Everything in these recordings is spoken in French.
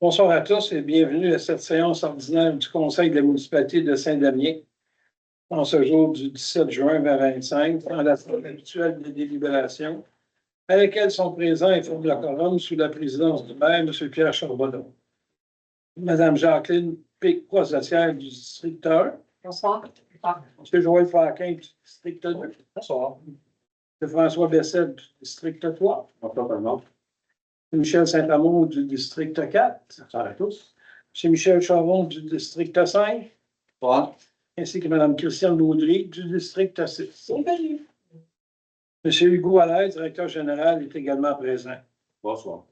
Bonsoir à tous et bienvenue à cette séance ordinaire du Conseil de la municipalité de Saint-Damien en ce jour du 17 juin 2025, dans la salle habituelle de délibération, à laquelle sont présents et forment le quorum sous la présidence du maire, M. Pierre Charbonneau. Mme Jacqueline P. Croisatière du district 1. Bonsoir. M. Joël Faquin du district 2. Bonsoir. M. François Bessel du district 3. Bonsoir. Michel Saint-Amour du district 4. Bonsoir à tous. M. Michel Chavon du district 5. Bonsoir. Ainsi que Mme Christiane Baudry du district 6. Bienvenue. M. Hugo Allaire, directeur général, est également présent. Bonsoir.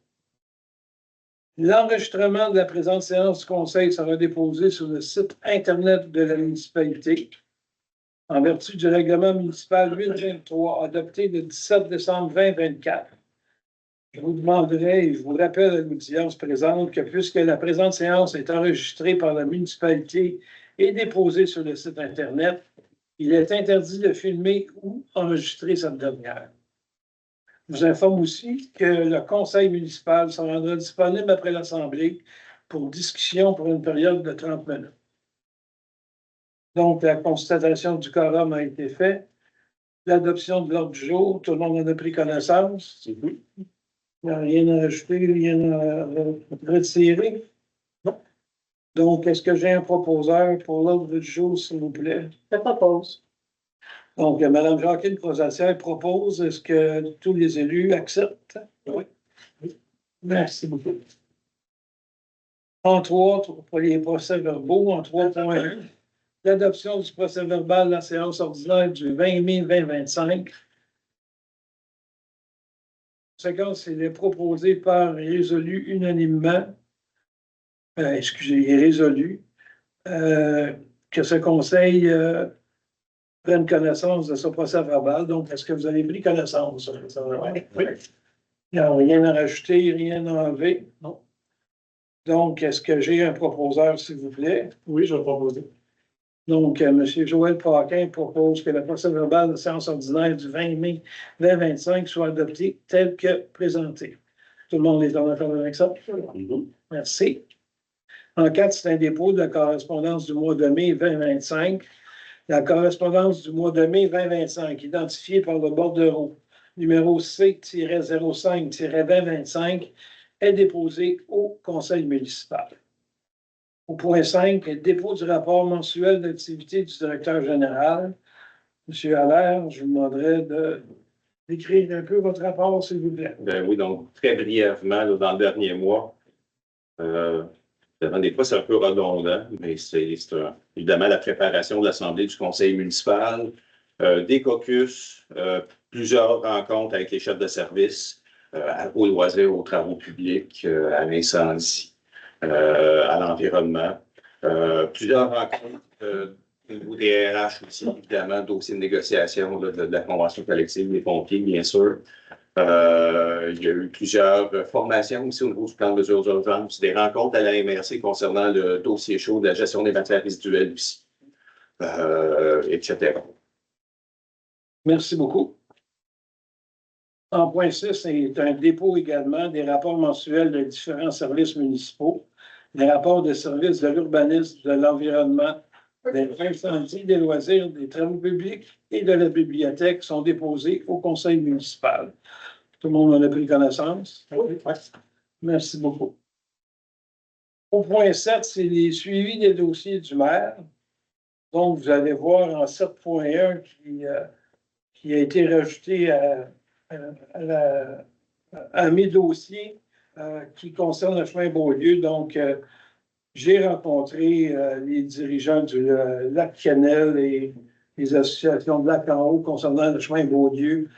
L'enregistrement de la présente séance du Conseil sera déposé sur le site Internet de la municipalité en vertu du règlement municipal 823 adopté le 17 décembre 2024. Je vous demanderai et je vous rappelle à l'audience présente que puisque la présente séance est enregistrée par la municipalité et déposée sur le site Internet, il est interdit de filmer ou enregistrer cette dernière. Je vous informe aussi que le conseil municipal se rendra disponible après l'Assemblée pour discussion pour une période de 30 minutes. Donc, la constatation du quorum a été faite. L'adoption de l'ordre du jour, tout le monde en a pris connaissance. Il n'y a rien à ajouter, rien à retirer. Non. Donc, est-ce que j'ai un proposeur pour l'ordre du jour, s'il vous plaît? Je propose. Donc, Mme Jacqueline Croisatière propose, est-ce que tous les élus acceptent? Oui. Merci beaucoup. Entre autres, pour les procès-verbaux, en 3.1, l'adoption du procès-verbal de la séance ordinaire du 20 mai 2025. Conséquence, il est proposé par et résolu unanimement, résolu, que ce conseil prenne connaissance de ce procès-verbal. Donc, est-ce que vous avez pris connaissance? Oui. Il n'y a rien à rajouter, rien à enlever? Non. Donc, est-ce que j'ai un proposeur, s'il vous plaît? Oui, je vais proposer. Donc, M. Joël Faquin propose que le procès-verbal de séance ordinaire du 20 mai 2025 soit adopté tel que présenté. Tout le monde est en accord avec ça? Merci. En 4, c'est un dépôt de la correspondance du mois de mai 2025. La correspondance du mois de mai 2025, identifiée par le bordereau numéro C-05-2025, est déposée au conseil municipal. Au point 5, dépôt du rapport mensuel d'activité du directeur général. M. Allaire, je vous demanderai d'écrire un peu votre rapport, s'il vous plaît. Ben oui, donc très brièvement, là, dans le dernier mois, des fois c'est un peu redondant, mais c'est évidemment la préparation de l'Assemblée du conseil municipal, des caucus, plusieurs rencontres avec les chefs de service, aux loisirs, aux travaux publics, à l'incendie, à l'environnement. Plusieurs rencontres au niveau des RH aussi, évidemment, dossiers de négociation de la convention collective des pompiers, bien sûr. Il y a eu plusieurs formations aussi au niveau du plan de mesures d'urgence, des rencontres à la MRC concernant le dossier chaud de la gestion des matières résiduelles aussi, etc. Merci beaucoup. En point 6, c'est un dépôt également des rapports mensuels de différents services municipaux, des rapports des services de l'urbanisme, de l'environnement, des incendies, des loisirs, des travaux publics et de la bibliothèque sont déposés au conseil municipal. Tout le monde en a pris connaissance? Oui. Merci beaucoup. Au point 7, c'est les suivis des dossiers du maire. Donc, vous allez voir en 7.1 qui a été rajouté à mes dossiers qui concernent le chemin Beaulieu. Donc, j'ai rencontré les dirigeants du lac Canel et les associations de lac en haut concernant le chemin Beaulieu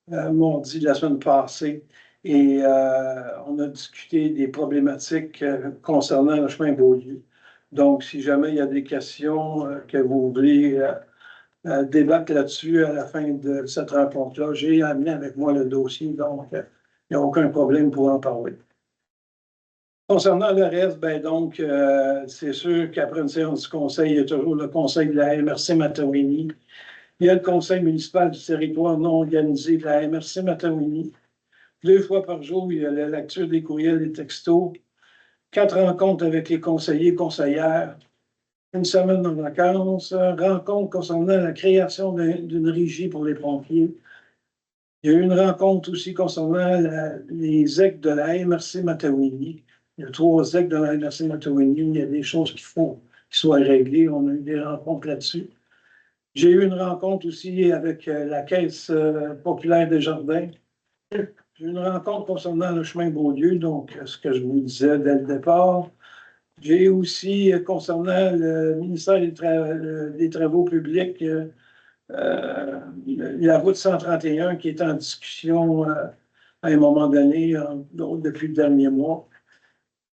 mardi de la semaine passée. Et on a discuté des problématiques concernant le chemin Beaulieu. Donc, si jamais il y a des questions que vous voulez débattre là-dessus à la fin de cette rencontre-là, j'ai amené avec moi le dossier, donc il n'y a aucun problème pour en parler. Concernant le reste, ben donc, c'est sûr qu'après une séance du conseil, il y a toujours le conseil de la MRC Matawini Il y a le conseil municipal du territoire non organisé de la MRC Matawini. 2 fois par jour, il y a la lecture des courriels et textos. 4 rencontres avec les conseillers et conseillères. Une semaine de vacances. Rencontre concernant la création d'une régie pour les pompiers. Il y a eu une rencontre aussi concernant les EC de la MRC Matawini. Il y a 3 EC de la MRC Matawini. Il y a des choses qu'il faut qu'ils soient réglées. On a eu des rencontres là-dessus. J'ai eu une rencontre aussi avec la Caisse populaire des jardins. J'ai eu une rencontre concernant le chemin Beaulieu, donc ce que je vous disais dès le départ. J'ai aussi, concernant le ministère des Travaux publics, la route 131 qui est en discussion à un moment donné, depuis le dernier mois.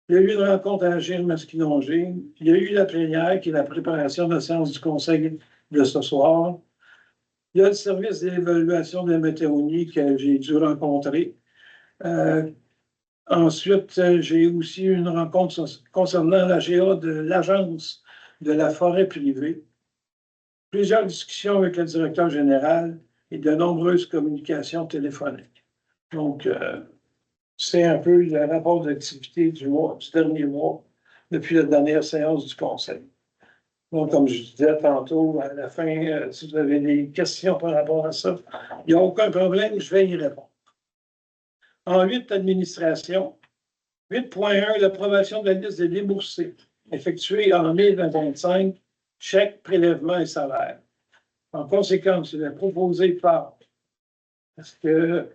Il y a eu une rencontre à Agir-Masquinongé. Il y a eu la plénière qui est la préparation de la séance du conseil de ce soir. Il y a le service d'évaluation de la météonie que j'ai dû rencontrer. Ensuite, j'ai aussi eu une rencontre concernant la GA de l'Agence de la forêt privée. Plusieurs discussions avec le directeur général et de nombreuses communications téléphoniques. Donc, c'est un peu le rapport d'activité du dernier mois, depuis la dernière séance du conseil. Donc, comme je disais tantôt, à la fin, si vous avez des questions par rapport à ça, il n'y a aucun problème, je vais y répondre. En 8, administration. 8.1, l'approbation de la liste des déboursés effectués en mai 2025, chèques, prélèvements et salaires. En conséquence, il est proposé par que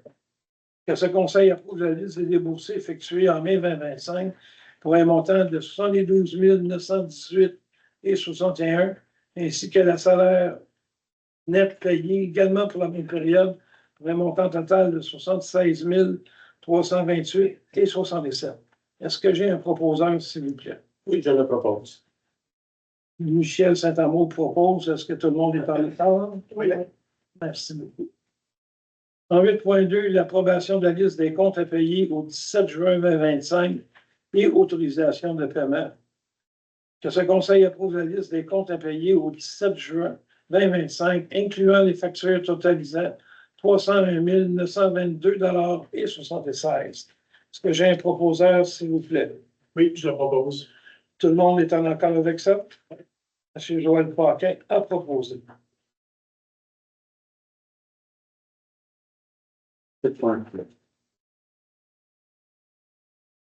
ce conseil approuve la liste des déboursés effectués en mai 2025 pour un montant de 72 918,61 ainsi que le salaire net payé également pour la même période pour un montant total de 76 328,67. Est-ce que j'ai un proposeur, s'il vous plaît? Oui, je le propose. Michel Saint-Amour propose. Est-ce que tout le monde est en accord? Oui. Merci beaucoup. En 8.2, l'approbation de la liste des comptes à payer au 17 juin 2025 et autorisation de paiement. Que ce conseil approuve la liste des comptes à payer au 17 juin 2025, incluant les factures totalisant 320 922,76 $. Est-ce que j'ai un proposeur, s'il vous plaît? Oui, je le propose. Tout le monde est en accord avec ça? M. Joël Paquin a proposé.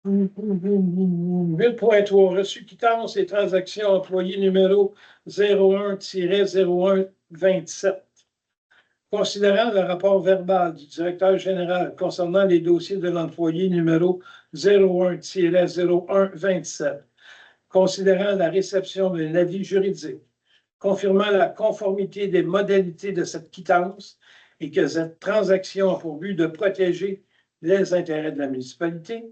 8.3, reçu quittance et transactions employé numéro 01-0127. Considérant le rapport verbal du directeur général concernant les dossiers de l'employé numéro 01-0127, considérant la réception d'un avis juridique, confirmant la conformité des modalités de cette quittance et que cette transaction a pour but de protéger les intérêts de la municipalité.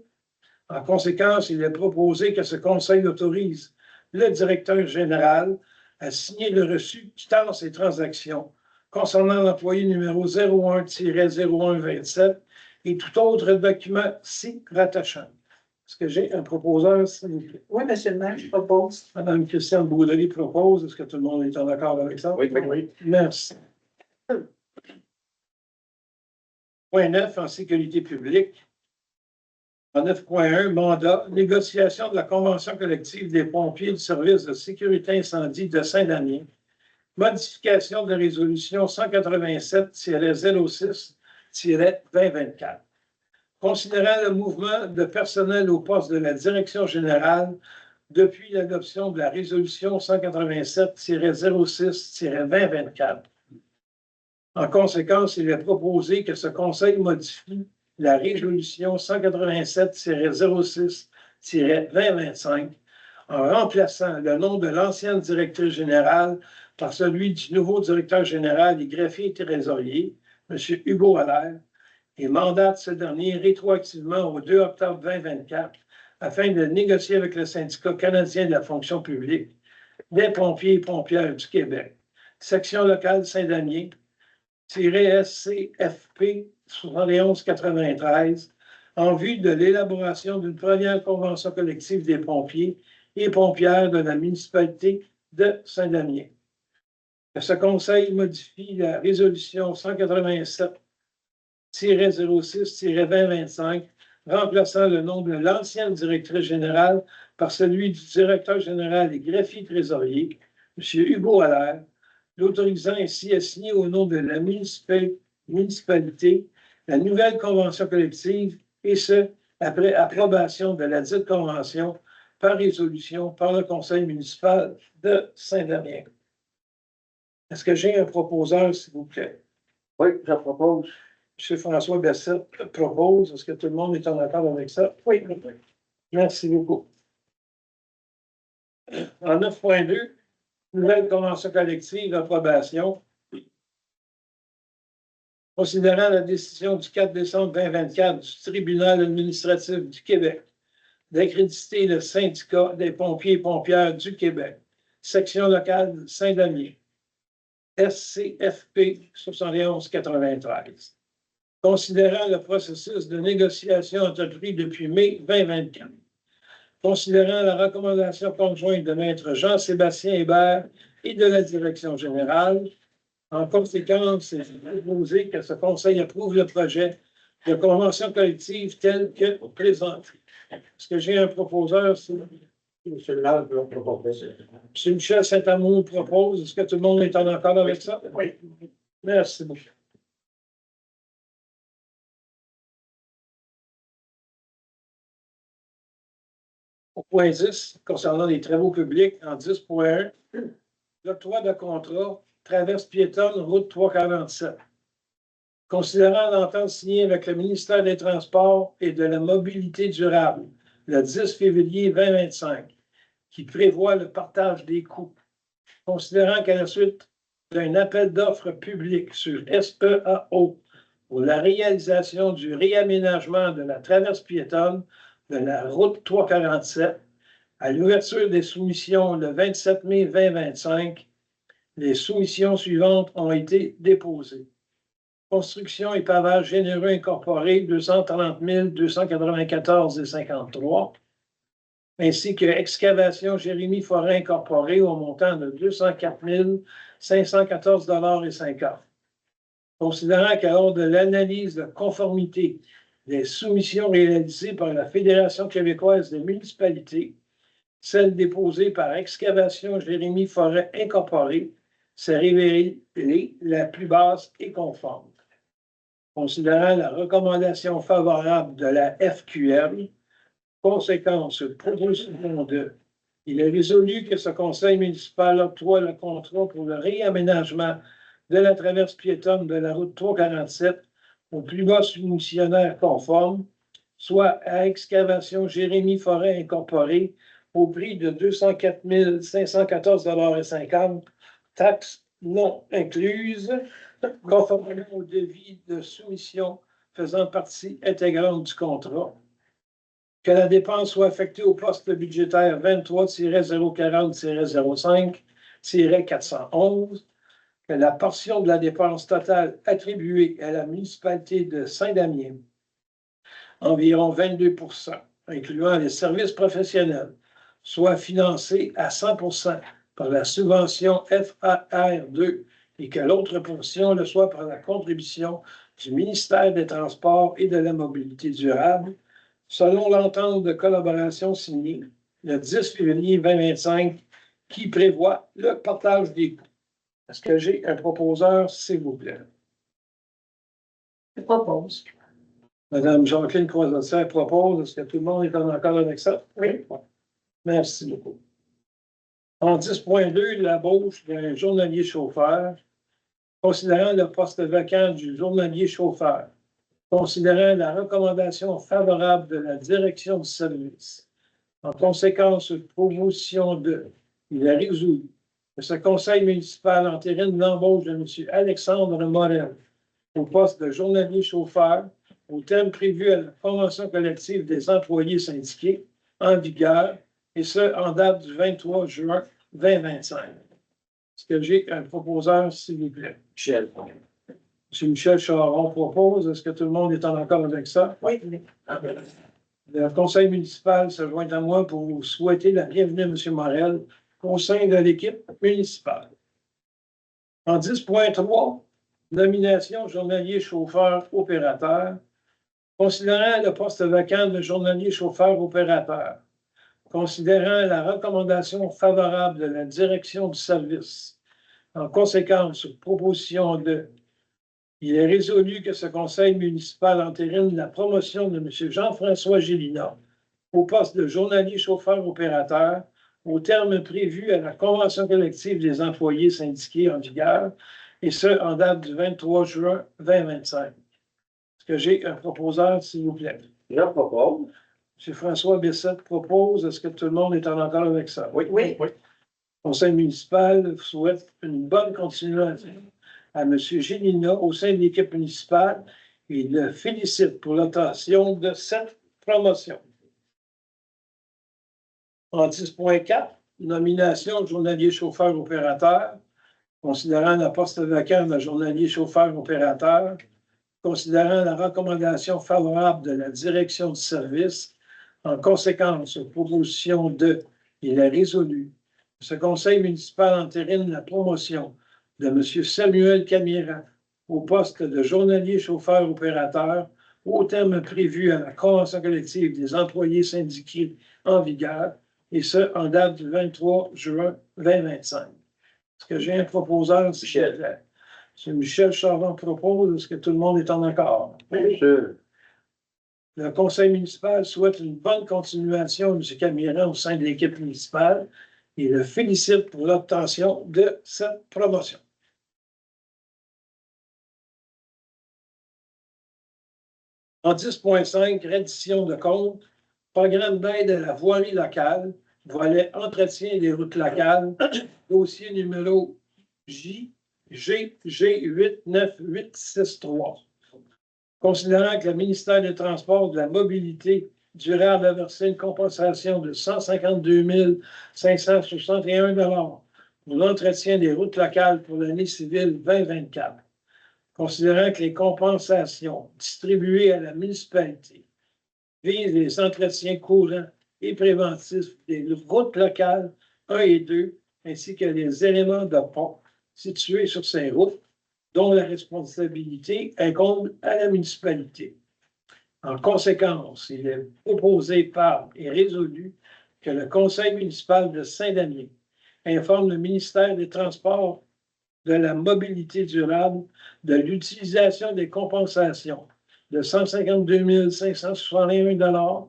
En conséquence, il est proposé que ce conseil autorise le directeur général à signer le reçu, quittance et transaction concernant l'employé numéro 01-0127 et tout autre document s'y rattachant. Est-ce que j'ai un proposeur, s'il vous plaît? Oui, monsieur le maire, je propose. Madame Christiane Boudry propose. Est-ce que tout le monde est en accord avec ça? Oui, oui, oui. Merci. Point 9, en sécurité publique. En 9.1, mandat, négociation de la convention collective des pompiers du service de sécurité incendie de Saint-Damien. Modification de la résolution 187-06-2024. Considérant le mouvement de personnel au poste de la direction générale depuis l'adoption de la résolution 187-06-2024. En conséquence, il est proposé que ce conseil modifie la résolution 187-06-2025 en remplaçant le nom de l'ancienne directrice générale par celui du nouveau directeur général et greffier et trésorier, M. Hugo Allaire, et mandate ce dernier rétroactivement au 2 octobre 2024 afin de négocier avec le syndicat canadien de la fonction publique des pompiers et pompières du Québec, section locale Saint-Damien, SCFP 7193, en vue de l'élaboration d'une première convention collective des pompiers et pompières de la municipalité de Saint-Damien. que ce conseil modifie la résolution 187-06-2025, remplaçant le nom de l'ancienne directrice générale par celui du directeur général et greffier trésorier, M. Hugo Allaire, l'autorisant ainsi à signer au nom de la municipalité la nouvelle convention collective, et ce, après approbation de la dite convention par résolution par le conseil municipal de Saint-Damien. Est-ce que j'ai un proposeur, s'il vous plaît? Oui, je propose. M. François Bessette propose. Est-ce que tout le monde est en accord avec ça? Oui. Merci beaucoup. En 9.2, nouvelle convention collective d'approbation. Considérant la décision du 4 décembre 2024 du tribunal administratif du Québec d'accréditer le syndicat des pompiers et pompières du Québec, section locale de Saint-Damien, SCFP 7193. Considérant le processus de négociation entrepris depuis mai 2024. Considérant la recommandation conjointe de maître Jean-Sébastien Hébert et de la direction générale, en conséquence, il est proposé que ce conseil approuve le projet de convention collective tel que présenté. Est-ce que j'ai un proposeur? Monsieur Laure, je propose. M. Michel Saint-Amour propose. Est-ce que tout le monde est en accord avec ça? Oui. Merci beaucoup. Au point 10, concernant les travaux publics, en 10.1, l'octroi de contrat, traverse piétonne, route 347. Considérant l'entente signée avec le ministère des Transports et de la Mobilité durable le 10 février 2025, qui prévoit le partage des coûts. Considérant qu'à la suite d'un appel d'offres public sur SEAO pour la réalisation du réaménagement de la traverse piétonne de la route 347, à l'ouverture des soumissions le 27 mai 2025, les soumissions suivantes ont été déposées. Construction et pavage généreux incorporé, 230 294,53, ainsi que excavation Jérémy Forêt incorporé au montant de 204 514,50 $. Considérant qu'à l'heure de l'analyse de conformité des soumissions réalisées par la Fédération québécoise des municipalités, celle déposée par Excavation Jérémy Forêt incorporé s'est révélée la plus basse et conforme. Considérant la recommandation favorable de la FQM, conséquence proposition de, il est résolu que ce conseil municipal octroie le contrat pour le réaménagement de la traverse piétonne de la route 347 au plus bas soumissionnaire conforme, soit à Excavation Jérémy Forêt incorporé au prix de 204 514,50 $, taxes non incluses, conformément au devis de soumission faisant partie intégrante du contrat, que la dépense soit affectée au poste budgétaire 23-040-05-411, que la portion de la dépense totale attribuée à la municipalité de Saint-Damien, environ 22 %, incluant les services professionnels, soit financée à 100 % par la subvention FAR2 et que l'autre portion le soit par la contribution du ministère des Transports et de la Mobilité durable, selon l'entente de collaboration signée le 10 février 2025 qui prévoit le partage des coûts. Est-ce que j'ai un proposeur, s'il vous plaît? Je propose. Madame Jacqueline Croisetière propose. Est-ce que tout le monde est en accord avec ça? Oui. Merci beaucoup. En 10.2, l'embauche d'un journalier chauffeur. Considérant le poste vacant du journalier chauffeur, considérant la recommandation favorable de la direction du service, en conséquence de proposition de, il est résolu que ce conseil municipal entérine l'embauche de M. Alexandre Morel au poste de journalier chauffeur au terme prévu à la convention collective des employés syndiqués en vigueur, et ce, en date du 23 juin 2025. Est-ce que j'ai un proposeur, s'il vous plaît? Michel. M. Michel Charon propose. Est-ce que tout le monde est en accord avec ça? Oui. Le conseil municipal se joint à moi pour vous souhaiter la bienvenue, M. Morel, au sein de l'équipe municipale. En 10.3, nomination journalier chauffeur opérateur. Considérant le poste vacant de journalier chauffeur opérateur, considérant la recommandation favorable de la direction du service, en conséquence, sur proposition de, il est résolu que ce conseil municipal entérine la promotion de M. Jean-François Gélinas au poste de journalier chauffeur opérateur au terme prévu à la convention collective des employés syndiqués en vigueur, et ce, en date du 23 juin 2025. Est-ce que j'ai un proposeur, s'il vous plaît? Je propose. M. François Bessette propose. Est-ce que tout le monde est en accord avec ça? Oui. Oui. Le conseil municipal souhaite une bonne continuation à M. Gélinas au sein de l'équipe municipale et le félicite pour l'obtention de cette promotion. En 10.4, nomination de journalier chauffeur opérateur, considérant le poste vacant de journalier chauffeur opérateur, considérant la recommandation favorable de la direction du service, en conséquence, sur proposition de, il est résolu, ce conseil municipal entérine la promotion de M. Samuel Camira au poste de journalier chauffeur opérateur au terme prévu à la convention collective des employés syndiqués en vigueur, et ce, en date du 23 juin 2025. Est-ce que j'ai un proposeur? Michel. M. Michel Charon propose. Est-ce que tout le monde est en accord? Bien sûr. Le conseil municipal souhaite une bonne continuation de M. Camira au sein de l'équipe municipale et le félicite pour l'obtention de cette promotion. En 10.5, reddition de compte, programme d'aide à la voirie locale, volet entretien des routes locales, dossier numéro JG89863. Considérant que le ministère des Transports et de la Mobilité durable a versé une compensation de 152 561 $ pour l'entretien des routes locales pour l'année civile 2024. Considérant que les compensations distribuées à la municipalité visent les entretiens courants et préventifs des routes locales 1 et 2, ainsi que les éléments de pont situés sur ces routes, dont la responsabilité incombe à la municipalité. En conséquence, il est proposé par et résolu que le conseil municipal de Saint-Damien informe le ministère des Transports, de la Mobilité durable de l'utilisation des compensations de 152 561 $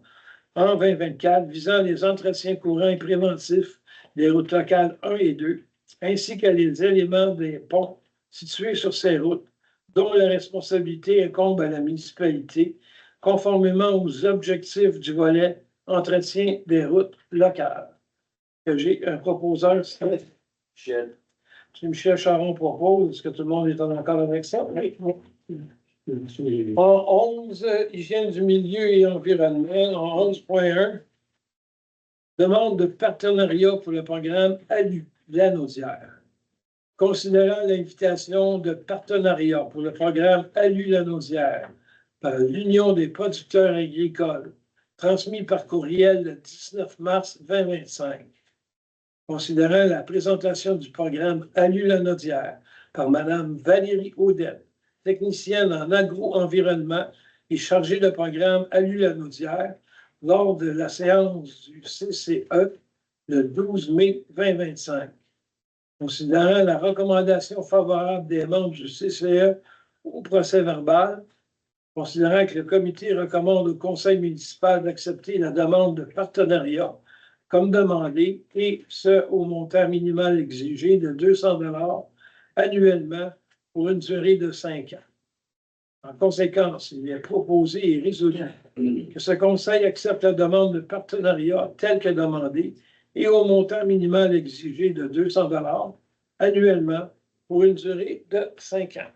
en 2024 visant les entretiens courants et préventifs des routes locales 1 et 2, ainsi que les éléments des ponts situés sur ces routes, dont la responsabilité incombe à la municipalité, conformément aux objectifs du volet entretien des routes locales. Que j'ai un proposeur. Michel. M. Michel Charon propose. Est-ce que tout le monde est en accord avec ça? Oui. En 11, hygiène du milieu et environnement. En 11.1, demande de partenariat pour le programme ALU, Lanaudière. Considérant l'invitation de partenariat pour le programme ALU Lanaudière par l'Union des producteurs agricoles, transmis par courriel le 19 mars 2025. Considérant la présentation du programme ALU Lanaudière par Mme Valérie Audette, technicienne en agro-environnement et chargée de programme ALU Lanaudière, lors de la séance du CCE le 12 mai 2025. Considérant la recommandation favorable des membres du CCE au procès verbal, considérant que le comité recommande au conseil municipal d'accepter la demande de partenariat comme demandé, et ce, au montant minimal exigé de 200 $ annuellement pour une durée de 5 ans. En conséquence, il est proposé et résolu que ce conseil accepte la demande de partenariat telle que demandée et au montant minimal exigé de 200 $ annuellement pour une durée de 5 ans.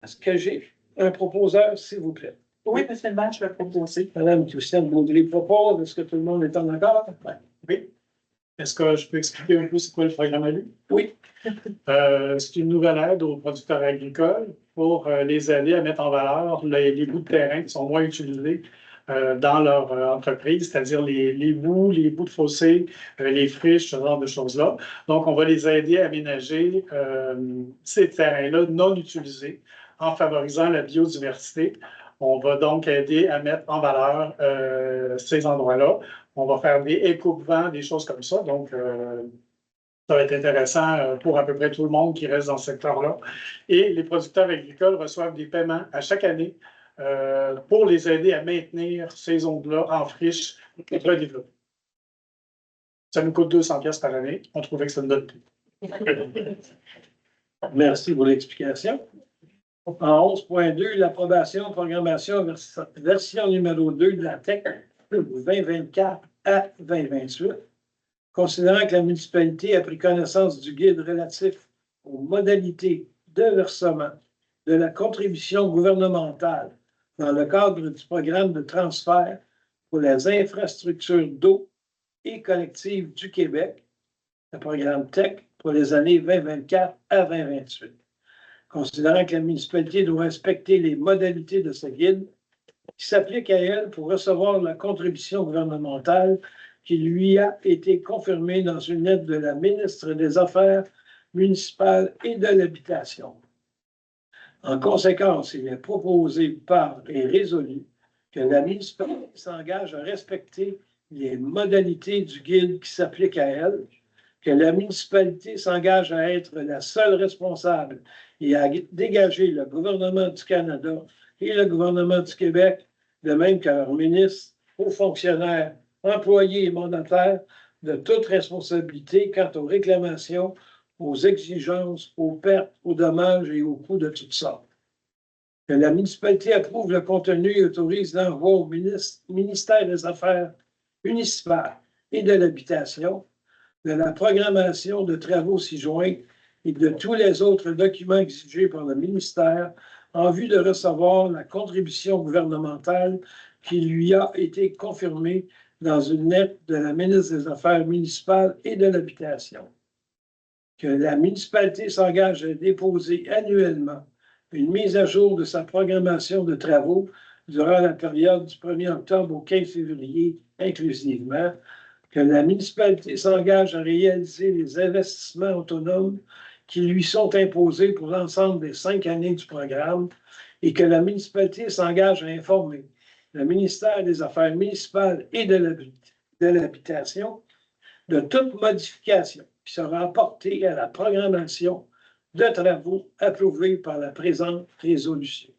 Est-ce que j'ai un proposeur, s'il vous plaît? Oui, M. le maire, je vais proposer. Madame Christiane Baudry propose. Est-ce que tout le monde est en accord? Oui. Est-ce que je peux expliquer un peu c'est quoi le programme ALU? Oui. C'est une nouvelle aide aux producteurs agricoles pour les aider à mettre en valeur les bouts de terrain qui sont moins utilisés dans leur entreprise, c'est-à-dire les bouts de fossé, les friches, ce genre de choses-là. Donc, on va les aider à aménager ces terrains-là non utilisés en favorisant la biodiversité. On va donc aider à mettre en valeur ces endroits-là. On va faire des écoupes-vents, des choses comme ça. Donc, ça va être intéressant pour à peu près tout le monde qui reste dans ce secteur-là. Et les producteurs agricoles reçoivent des paiements à chaque année pour les aider à maintenir ces zones-là en friche et redévelopper. Ça nous coûte 200 pièces par année. On trouvait que ça nous donne plus. Merci pour l'explication. En 11.2, l'approbation, programmation, version numéro 2 de la TEC 2024 à 2028. Considérant que la municipalité a pris connaissance du guide relatif aux modalités de versement de la contribution gouvernementale dans le cadre du programme de transfert pour les infrastructures d'eau et collectives du Québec, le programme TEC pour les années 2024 à 2028. Considérant que la municipalité doit respecter les modalités de ce guide qui s'applique à elle pour recevoir la contribution gouvernementale qui lui a été confirmée dans une lettre de la ministre des Affaires municipales et de l'Habitation. En conséquence, il est proposé par et résolu que la municipalité s'engage à respecter les modalités du guide qui s'applique à elle, que la municipalité s'engage à être la seule responsable et à dégager le gouvernement du Canada et le gouvernement du Québec, de même que leurs ministres, hauts fonctionnaires, employés et mandataires, de toute responsabilité quant aux réclamations, aux exigences, aux pertes, aux dommages et aux coûts de toutes sortes. Que la municipalité approuve le contenu et autorise l'envoi au ministère des Affaires municipales et de l'Habitation de la programmation de travaux ci-joints et de tous les autres documents exigés par le ministère en vue de recevoir la contribution gouvernementale qui lui a été confirmée dans une lettre de la ministre des Affaires municipales et de l'Habitation. Que la municipalité s'engage à déposer annuellement une mise à jour de sa programmation de travaux durant la période du 1er octobre au 15 février inclusivement, que la municipalité s'engage à réaliser les investissements autonomes qui lui sont imposés pour l'ensemble des 5 années du programme et que la municipalité s'engage à informer le ministère des Affaires municipales et de l'Habitation de toute modification qui sera apportée à la programmation de travaux approuvés par la présente résolution.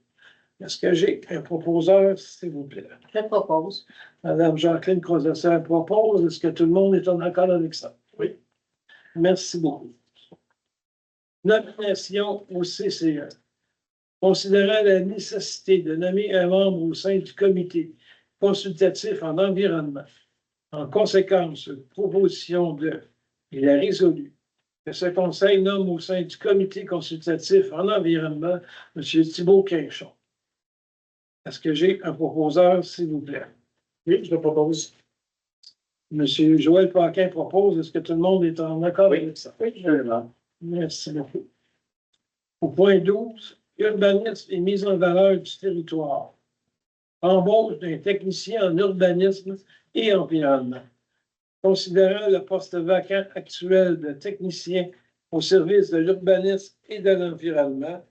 Est-ce que j'ai un proposeur, s'il vous plaît? Je propose. Madame Jacqueline Crozesser propose. Est-ce que tout le monde est en accord avec ça? Oui. Merci beaucoup. Nomination au CCE. Considérant la nécessité de nommer un membre au sein du comité consultatif en environnement, en conséquence, proposition de, il est résolu que ce conseil nomme au sein du comité consultatif en environnement M. Thibault Quinchon. Est-ce que j'ai un proposeur, s'il vous plaît? Oui, je le propose. M. Joël Paquin propose. Est-ce que tout le monde est en accord avec ça? Oui, je le demande. Merci beaucoup. Au point 12, urbanisme et mise en valeur du territoire. Embauche d'un technicien en urbanisme et environnement. Considérant le poste vacant actuel de technicien au service de l'urbanisme et de l'environnement,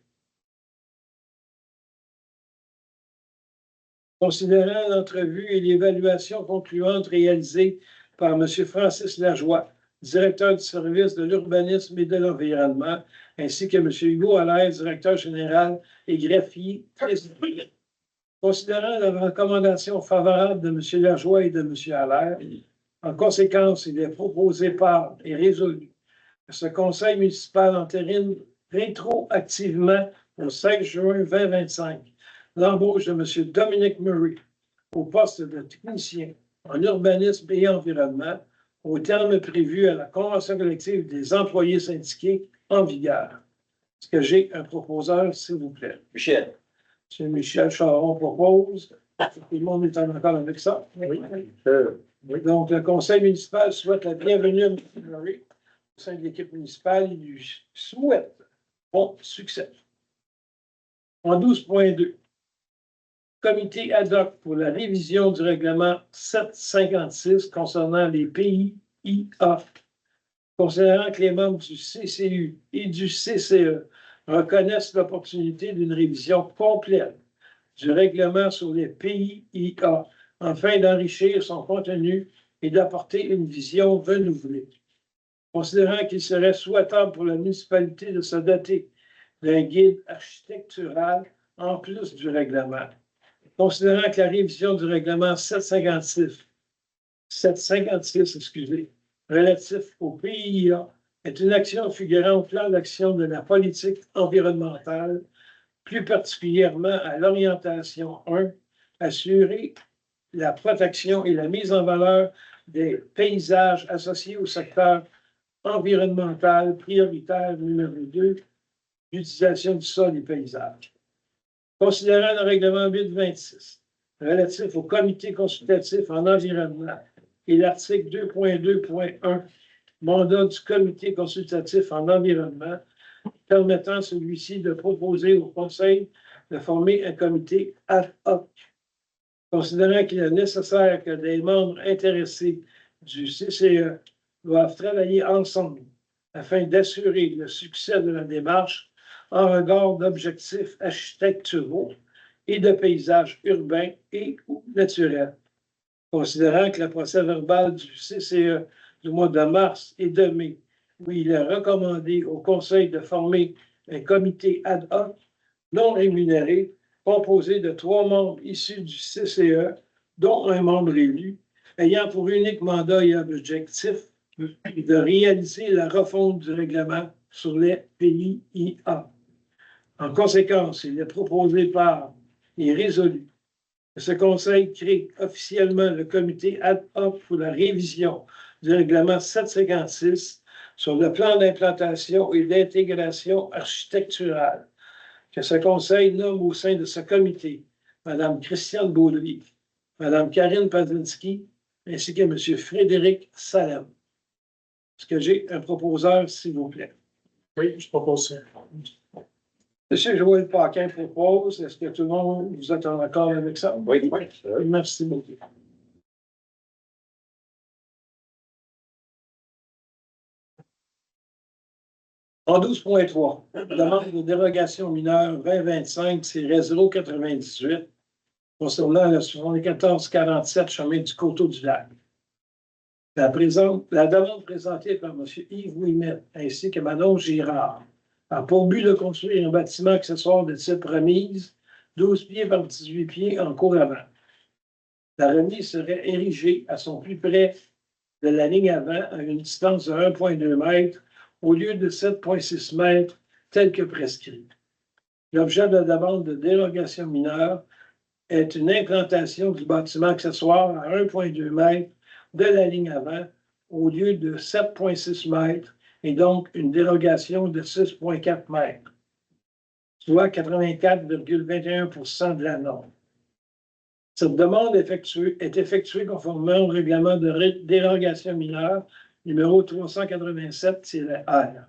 considérant l'entrevue et l'évaluation concluante réalisée par M. Francis Lajoie, directeur du service de l'urbanisme et de l'environnement, ainsi que M. Hugo Allaire, directeur général et greffier. Considérant la recommandation favorable de M. Lajoie et de M. Allaire, en conséquence, il est proposé par et résolu que ce conseil municipal entérine rétroactivement au 16 juin 2025 l'embauche de M. Dominic Murray au poste de technicien en urbanisme et environnement au terme prévu à la convention collective des employés syndiqués en vigueur. Est-ce que j'ai un proposeur, s'il vous plaît? Michel. M. Michel Charon propose. Tout le monde est en accord avec ça? Oui. Oui. Donc, le conseil municipal souhaite la bienvenue à M. Murray au sein de l'équipe municipale. Il lui souhaite bon succès. En 12.2, comité ad hoc pour la révision du règlement 756 concernant les PIA. Considérant que les membres du CCU et du CCE reconnaissent l'opportunité d'une révision complète du règlement sur les PIA afin d'enrichir son contenu et d'apporter une vision renouvelée. Considérant qu'il serait souhaitable pour la municipalité de se doter d'un guide architectural en plus du règlement. Considérant que la révision du règlement 756, relatif au PIA est une action figurant au plan d'action de la politique environnementale, plus particulièrement à l'orientation 1, assurer la protection et la mise en valeur des paysages associés au secteur environnemental prioritaire numéro 2, l'utilisation du sol et paysages. Considérant le règlement 826 relatif au comité consultatif en environnement et l'article 2.2.1, mandat du comité consultatif en environnement, permettant celui-ci de proposer au Conseil de former un comité ad hoc. Considérant qu'il est nécessaire que des membres intéressés du CCE doivent travailler ensemble afin d'assurer le succès de la démarche en regard d'objectifs architecturaux et de paysages urbains et ou naturels. Considérant que le procès-verbal du CCE du mois de mars et de mai, où il est recommandé au Conseil de former un comité ad hoc non rémunéré composé de 3 membres issus du CCE, dont un membre élu, ayant pour unique mandat et objectif de réaliser la refonte du règlement sur les PIA. En conséquence, il est proposé par et résolu que ce Conseil crée officiellement le comité ad hoc pour la révision du règlement 756 sur le plan d'implantation et d'intégration architecturale, que ce Conseil nomme au sein de ce comité Mme Christiane Baudry, Mme Karine Pawlinski, ainsi que M. Frédéric Salem. Est-ce que j'ai un proposeur, s'il vous plaît? Oui, je propose ça. M. Joël Paquin propose. Est-ce que tout le monde, vous êtes en accord avec ça? Oui. Merci beaucoup. En 12.3, demande de dérogation mineure 2025-098 concernant le 7447 chemin du Coteau du Lac. La demande présentée par M. Yves Ouimet ainsi que Manon Girard a pour but de construire un bâtiment accessoire de type remise, 12 pieds par 18 pieds en cour avant. La remise serait érigée à son plus près de la ligne avant à une distance de 1,2 mètre au lieu de 7,6 mètres tel que prescrit. L'objet de la demande de dérogation mineure est une implantation du bâtiment accessoire à 1,2 mètre de la ligne avant au lieu de 7,6 mètres et donc une dérogation de 6,4 mètres, soit 84,21% de la norme. Cette demande est effectuée conformément au règlement de dérogation mineure numéro 387-R.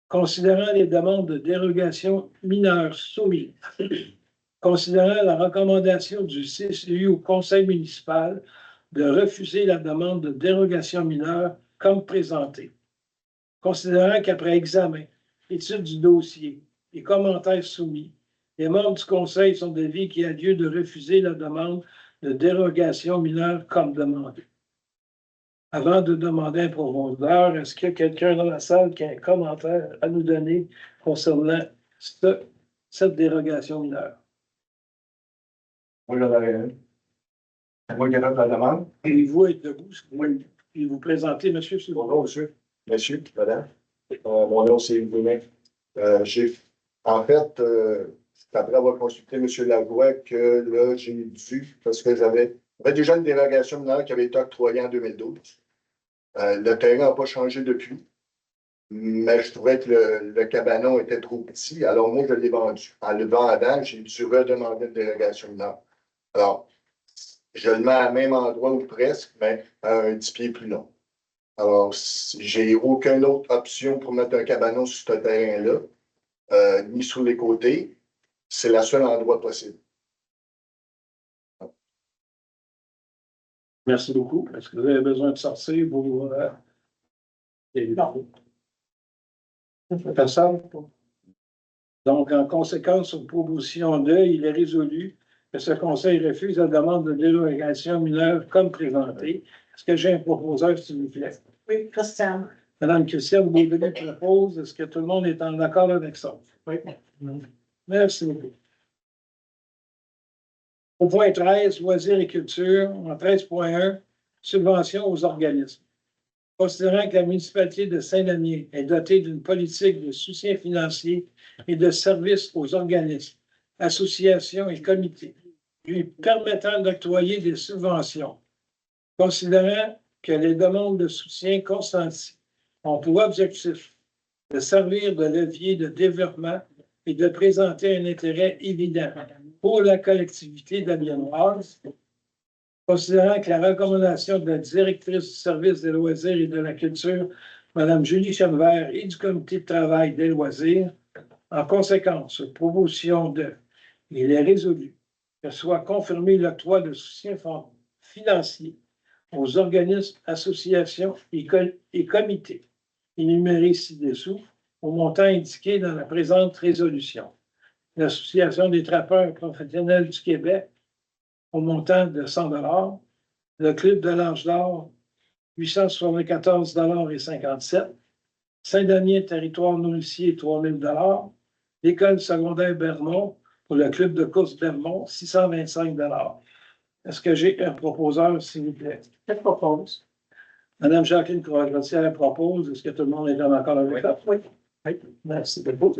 Considérant les demandes de dérogation mineure soumises, considérant la recommandation du CCU au Conseil municipal de refuser la demande de dérogation mineure comme présentée, considérant qu'après examen, étude du dossier et commentaires soumis, les membres du Conseil sont d'avis qu'il y a lieu de refuser la demande de dérogation mineure comme demandée. Avant de demander un profondeur, est-ce qu'il y a quelqu'un dans la salle qui a un commentaire à nous donner concernant cette dérogation mineure? Moi, j'en aurais un. C'est moi qui ai fait la demande. Pouvez-vous être debout, puis vous présenter, monsieur? Bonjour, monsieur. Monsieur, madame. Mon nom, c'est Yves Ouimet. En fait, c'est après avoir consulté M. Lavoie que là, j'ai dû, parce que j'avais déjà une dérogation mineure qui avait été octroyée en 2012. Le terrain n'a pas changé depuis, mais je trouvais que le cabanon était trop petit, alors moi, je l'ai vendu. En le vendant, j'ai dû redemander une dérogation mineure. Alors, je le mets au même endroit ou presque, mais à un 10 pieds plus long. Alors, j'ai aucune autre option pour mettre un cabanon sur ce terrain-là, ni sur les côtés. C'est le seul endroit possible. Merci beaucoup. Est-ce que vous avez besoin de sortir vos... Non. Personne? Donc, en conséquence, sur proposition 2, il est résolu que ce conseil refuse la demande de dérogation mineure comme présentée. Est-ce que j'ai un proposeur, s'il vous plaît? Oui, Christiane. Madame Christiane Beaudelis propose. Est-ce que tout le monde est en accord avec ça? Oui. Merci beaucoup. Au point 13, loisirs et culture, en 13.1, subvention aux organismes. Considérant que la municipalité de Saint-Denis est dotée d'une politique de soutien financier et de services aux organismes, associations et comités, lui permettant d'octroyer des subventions. Considérant que les demandes de soutien consenties ont pour objectif de servir de levier de développement et de présenter un intérêt évident pour la collectivité d'Amiens-Noise, considérant que la recommandation de la directrice du service des loisirs et de la culture, Mme Julie Chenevert, et du comité de travail des loisirs, en conséquence, sur proposition de, il est résolu que soit confirmé l'octroi de soutien financier aux organismes, associations et comités énumérés ci-dessous au montant indiqué dans la présente résolution. L'Association des trappeurs professionnels du Québec au montant de 100 $, le Club de l'Ange d'Or, 874,57 $, Saint-Denis territoire nourricier, 3 000 $, l'École secondaire Bermond pour le Club de course Bermond, 625 $. Est-ce que j'ai un proposeur, s'il vous plaît? Je propose. Madame Jacqueline Courage-Rossière propose. Est-ce que tout le monde est en accord avec ça? Oui. Oui. Merci beaucoup.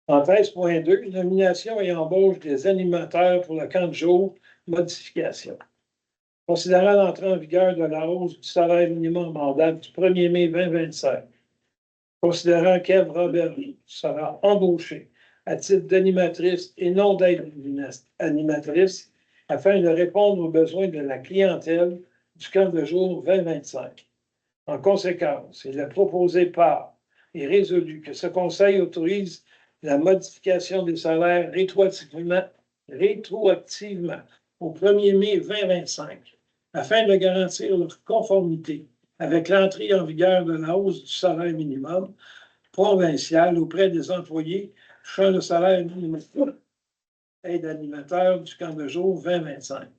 En 13.2, nomination et embauche des animateurs pour le camp de jour, modification. Considérant l'entrée en vigueur de la hausse du salaire minimum en date du 1er mai 2025, considérant qu'Ève Robert sera embauchée à titre d'animatrice et non d'aide animatrice afin de répondre aux besoins de la clientèle du camp de jour 2025. En conséquence, il est proposé par et résolu que ce conseil autorise la modification des salaires rétroactivement au 1er mai 2025 afin de garantir leur conformité avec l'entrée en vigueur de la hausse du salaire minimum provincial auprès des employés touchant le salaire minimum aide animateur du camp de jour 2025.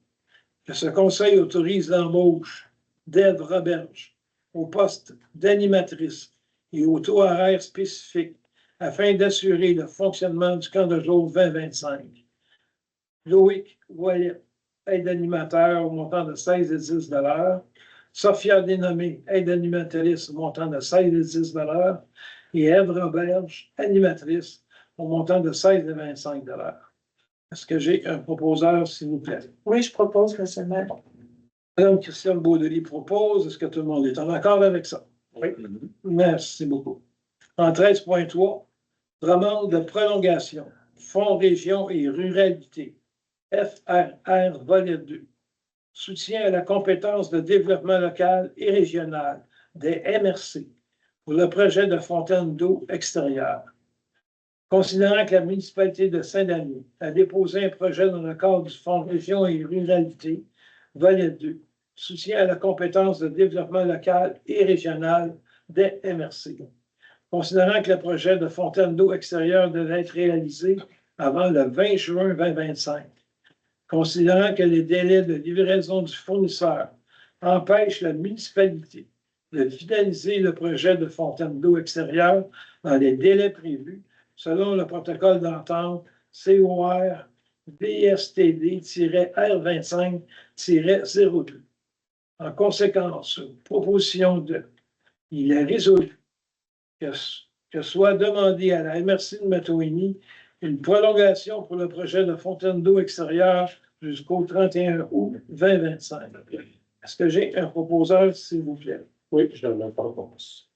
Que ce conseil autorise l'embauche d'Ève Roberge au poste d'animatrice et au taux horaire spécifique afin d'assurer le fonctionnement du camp de jour 2025. Loïc Ouellet, aide animateur au montant de 16 et 10 $. Sophia Dénommé, aide animatrice au montant de 16 et 10 $. Et Ève Roberge, animatrice au montant de 16 et 25 $. Est-ce que j'ai un proposeur, s'il vous plaît? Oui, je propose, M. le maire. Madame Christiane Beaudelis propose. Est-ce que tout le monde est en accord avec ça? Oui. Merci beaucoup. En 13.3, demande de prolongation, Fonds région et ruralité, FRR, volet 2. Soutien à la compétence de développement local et régional des MRC pour le projet de fontaine d'eau extérieure. Considérant que la municipalité de Saint-Denis a déposé un projet dans le cadre du Fonds région et ruralité, volet 2, soutien à la compétence de développement local et régional des MRC. Considérant que le projet de fontaine d'eau extérieure devait être réalisé avant le 20 juin 2025. Considérant que les délais de livraison du fournisseur empêchent la municipalité de finaliser le projet de fontaine d'eau extérieure dans les délais prévus, selon le protocole d'entente COR BSTD-R25-02. En conséquence, proposition de, il est résolu que soit demandé à la MRC de Matouini une prolongation pour le projet de fontaine d'eau extérieure jusqu'au 31 août 2025. Est-ce que j'ai un proposeur, s'il vous plaît? Oui, je le propose.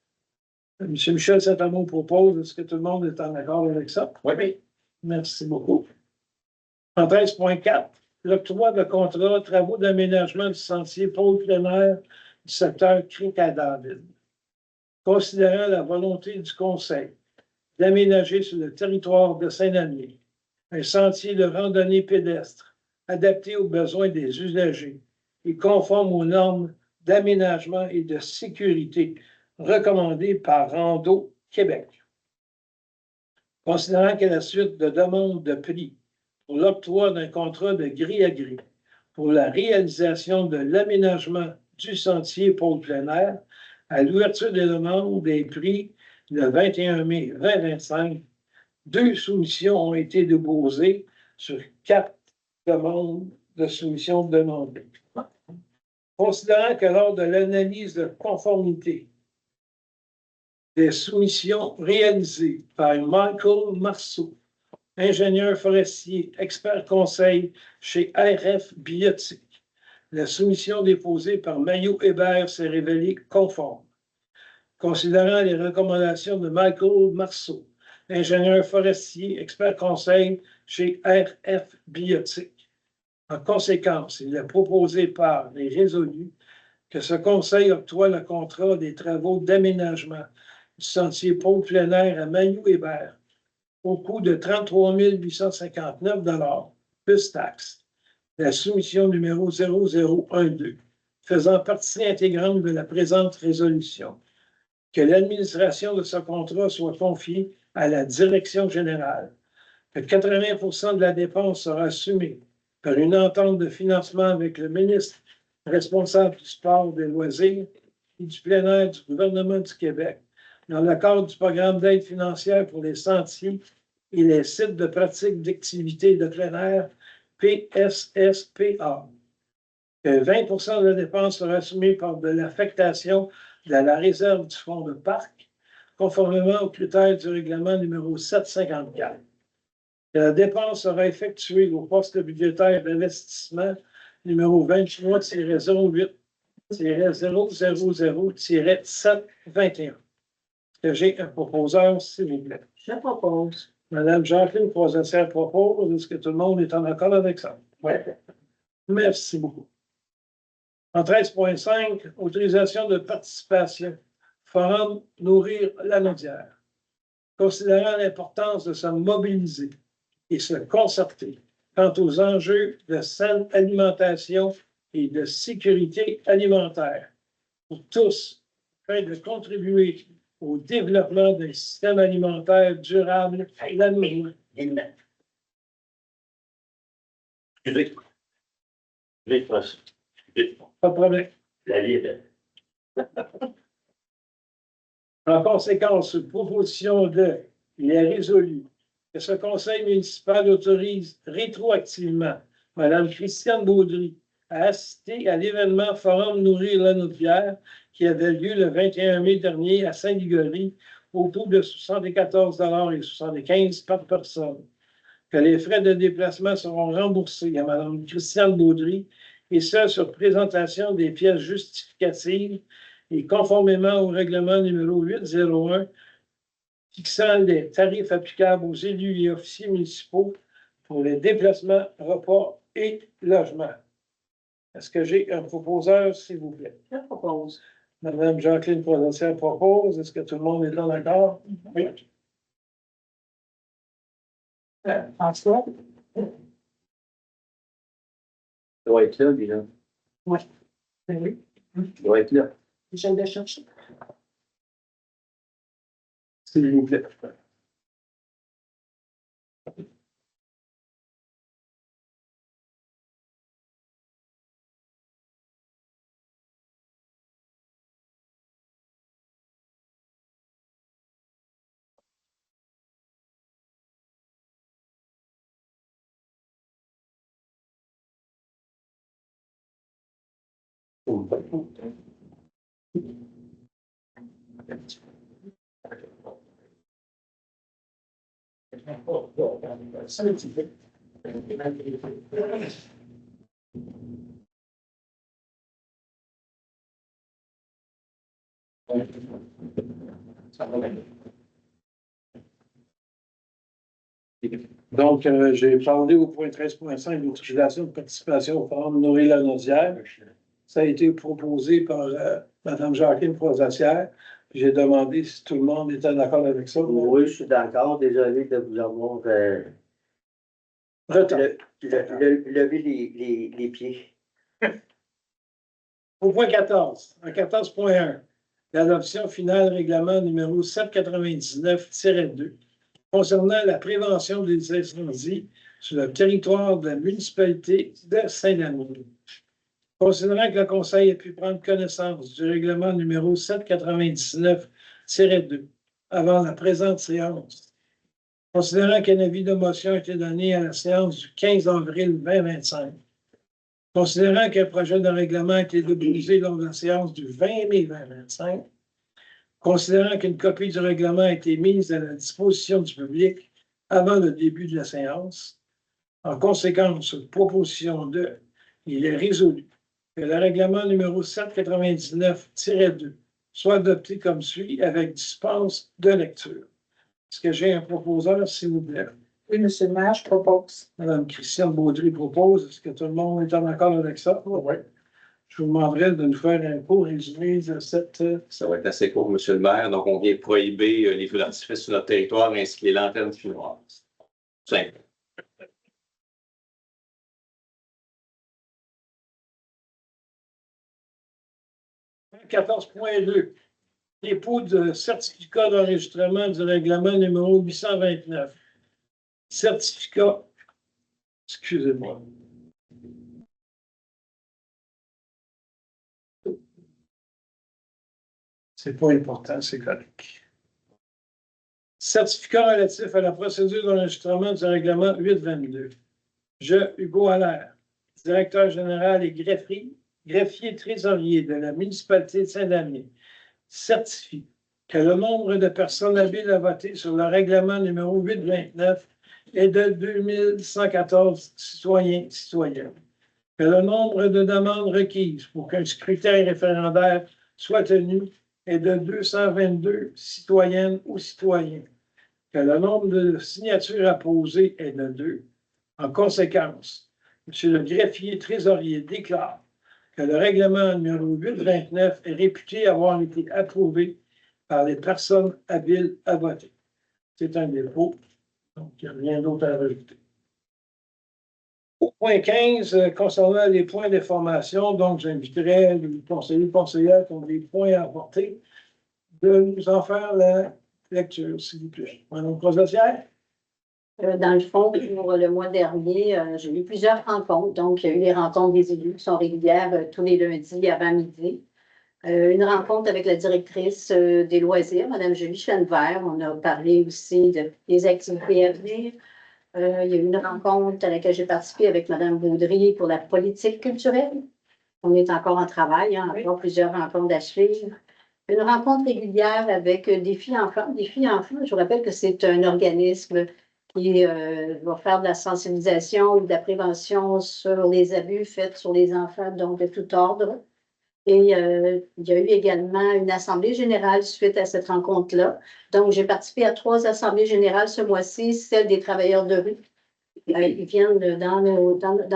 M. Michel Saint-Amour propose. Est-ce que tout le monde est en accord avec ça? Oui. Merci beaucoup. En 13.4, l'octroi de contrat travaux d'aménagement du sentier pôle plein air du secteur Cric-à-David. Considérant la volonté du Conseil d'aménager sur le territoire de Saint-Denis un sentier de randonnée pédestre adapté aux besoins des usagers et conforme aux normes d'aménagement et de sécurité recommandées par Rando Québec. Considérant qu'à la suite de demandes de prix pour l'octroi d'un contrat de grille à grille pour la réalisation de l'aménagement du sentier pôle plein air, à l'ouverture des demandes des prix le 21 mai 2025, 2 soumissions ont été déposées sur 4 demandes de soumission demandées. Considérant que lors de l'analyse de conformité des soumissions réalisées par Michael Marceau, ingénieur forestier, expert conseil chez RF Biotique, la soumission déposée par Maillot Hébert s'est révélée conforme. Considérant les recommandations de Michael Marceau, ingénieur forestier, expert conseil chez RF Biotique. En conséquence, il est proposé par les résolus que ce conseil octroie le contrat des travaux d'aménagement du sentier pôle plein air à Mailloux-Hébert au coût de 33 859 plus taxes. La soumission numéro 0012, faisant partie intégrante de la présente résolution. Que l'administration de ce contrat soit confiée à la direction générale, que 80% de la dépense sera assumée par une entente de financement avec le ministre responsable du sport, des loisirs et du plein air du gouvernement du Québec, dans le cadre du programme d'aide financière pour les sentiers et les sites de pratique d'activités de plein air, PSSPA. Que 20% de la dépense sera assumée par de l'affectation de la réserve du fonds de parc, conformément aux critères du règlement numéro 754. La dépense sera effectuée au poste budgétaire d'investissement numéro 23-08-000-721. Que j'ai un proposeur, s'il vous plaît. Je propose. Madame Jacqueline Croisetière propose. Est-ce que tout le monde est en accord avec ça? Oui. Merci beaucoup. En 13.5, autorisation de participation. Forum Nourrir la Naudière. Considérant l'importance de se mobiliser et se concerter quant aux enjeux de saine alimentation et de sécurité alimentaire pour tous, afin de contribuer au développement d'un système alimentaire durable à l'avenir. Pas de problème. La libre. En conséquence, sur proposition de, il est résolu que ce conseil municipal autorise rétroactivement Mme Christiane Baudry à assister à l'événement Forum Nourrir la Naudière qui avait lieu le 21 mai dernier à Saint-Ligory au coût de 74,75 par personne. Que les frais de déplacement seront remboursés à Mme Christiane Baudry et ce, sur présentation des pièces justificatives et conformément au règlement numéro 801 fixant les tarifs applicables aux élus et officiers municipaux pour les déplacements, repas et logements. Est-ce que j'ai un proposeur, s'il vous plaît? Je propose. Madame Jacqueline Croisetière propose. Est-ce que tout le monde est en accord? Oui. François? Il doit être là, lui, là. Oui. Oui. Il doit être là. Je vais le chercher. S'il vous plaît. Donc, j'ai parlé au point 13.5 de l'utilisation de participation au Forum Nourrir la Naudière. Ça a été proposé par Mme Jacqueline Croisetière. J'ai demandé si tout le monde était d'accord avec ça. Oui, je suis d'accord. Désolé de vous avoir Retard. levé les pieds. Au point 14, en 14.1, l'adoption finale règlement numéro 799-2 concernant la prévention des incendies sur le territoire de la municipalité de Saint-Denis. Considérant que le Conseil ait pu prendre connaissance du règlement numéro 799-2 avant la présente séance, considérant qu'un avis de motion a été donné à la séance du 15 avril 2025, considérant qu'un projet de règlement a été déposé lors de la séance du 20 mai 2025, considérant qu'une copie du règlement a été mise à la disposition du public avant le début de la séance, en conséquence, sur proposition de, il est résolu que le règlement numéro 799-2 soit adopté comme suit avec dispense de lecture. Est-ce que j'ai un proposeur, s'il vous plaît? Oui, monsieur le maire, je propose. Madame Christiane Baudry propose. Est-ce que tout le monde est en accord avec ça? Oui. Je vous demanderai de nous faire un court résumé de cette. Ça va être assez court, Monsieur le maire. Donc, on vient prohiber les feux d'artifice sur notre territoire ainsi que les lanternes chinoises. Simple. « 14.2. Dépôt de certificat d'enregistrement du règlement numéro 829. Certificat. Excusez-moi. C'est pas important, c'est correct. Certificat relatif à la procédure d'enregistrement du règlement 822. Je, Hugo Allaire, directeur général et greffier trésorier de la municipalité de Saint-Damien, certifie que le nombre de personnes habiles à voter sur le règlement numéro 829 est de 2114 citoyennes, que le nombre de demandes requises pour qu'un scrutin référendaire soit tenu est de 222 citoyennes ou citoyens, que le nombre de signatures apposées est de 2. En conséquence, M. le greffier trésorier déclare que le règlement numéro 829 est réputé avoir été approuvé par les personnes habiles à voter. C'est un dépôt, donc il n'y a rien d'autre à rajouter. Au point 15, concernant les points d'information, donc j'inviterai les conseillers et conseillères qui ont des points à apporter de nous en faire la lecture, s'il vous plaît. Madame Croisetière? Dans le fond, pour le mois dernier, j'ai eu plusieurs rencontres. Donc, il y a eu les rencontres des élus qui sont régulières tous les lundis avant midi. Une rencontre avec la directrice des loisirs, Mme Julie Chenevert. On a parlé aussi des activités à venir. Il y a eu une rencontre à laquelle j'ai participé avec Mme Baudry pour la politique culturelle. On est encore en travail, hein, encore plusieurs rencontres à suivre. Une rencontre régulière avec Défi Enfants. Défi Enfants, je vous rappelle que c'est un organisme qui va faire de la sensibilisation ou de la prévention sur les abus faits sur les enfants, donc de tout ordre. Et il y a eu également une assemblée générale suite à cette rencontre-là. Donc, j'ai participé à 3 assemblées générales ce mois-ci, celle des travailleurs de rue. Ils viennent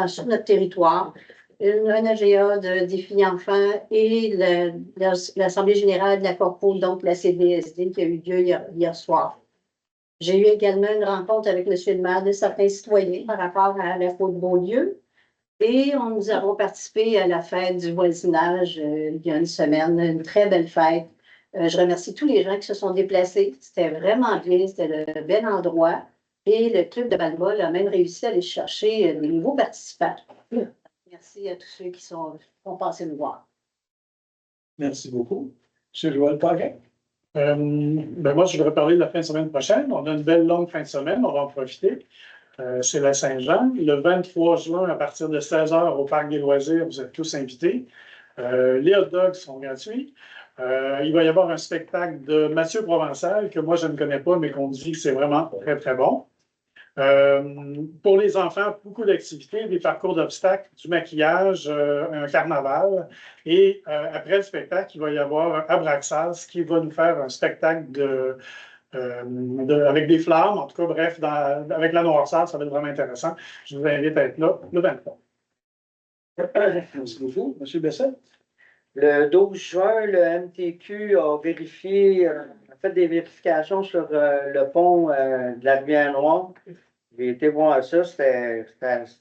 sur notre territoire. Un AGA de Défi Enfants et l'assemblée générale de la Corpo, donc la CDSD, qui a eu lieu hier soir. J'ai eu également une rencontre avec M. le maire de certains citoyens par rapport à la Côte Beaulieu. Et nous avons participé à la fête du voisinage il y a une semaine, une très belle fête. Je remercie tous les gens qui se sont déplacés. C'était vraiment bien, c'était un bel endroit. Et le club de Balbol a même réussi à aller chercher des nouveaux participants. Merci à tous ceux qui sont passés nous voir. Merci beaucoup. M. Joël Paquin? Moi, je voudrais parler de la fin de semaine prochaine. On a une belle longue fin de semaine, on va en profiter. C'est la Saint-Jean. Le 23 juin, à partir de 16h au Parc des loisirs, vous êtes tous invités. Les hot dogs sont gratuits. Il va y avoir un spectacle de Mathieu Provençal, que moi, je ne connais pas, mais qu'on dit que c'est vraiment très, très bon. Pour les enfants, beaucoup d'activités, des parcours d'obstacles, du maquillage, un carnaval. Et après le spectacle, il va y avoir Abraxas qui va nous faire un spectacle avec des flammes, en tout cas, bref, avec la noirceur, ça va être vraiment intéressant. Je vous invite à être là le 23. Merci beaucoup. M. Bessette? Le 12 juin, le MTQ a vérifié, a fait des vérifications sur le pont de la Rivière-Noire. J'ai été voir ça, c'était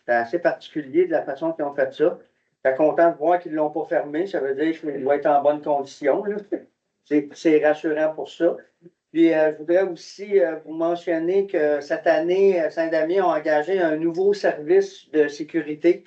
assez particulier de la façon qu'ils ont fait ça. J'étais content de voir qu'ils ne l'ont pas fermé. Ça veut dire qu'il doit être en bonne condition, là. C'est rassurant pour ça. Puis, je voudrais aussi vous mentionner que cette année, Saint-Damien a engagé un nouveau service de sécurité.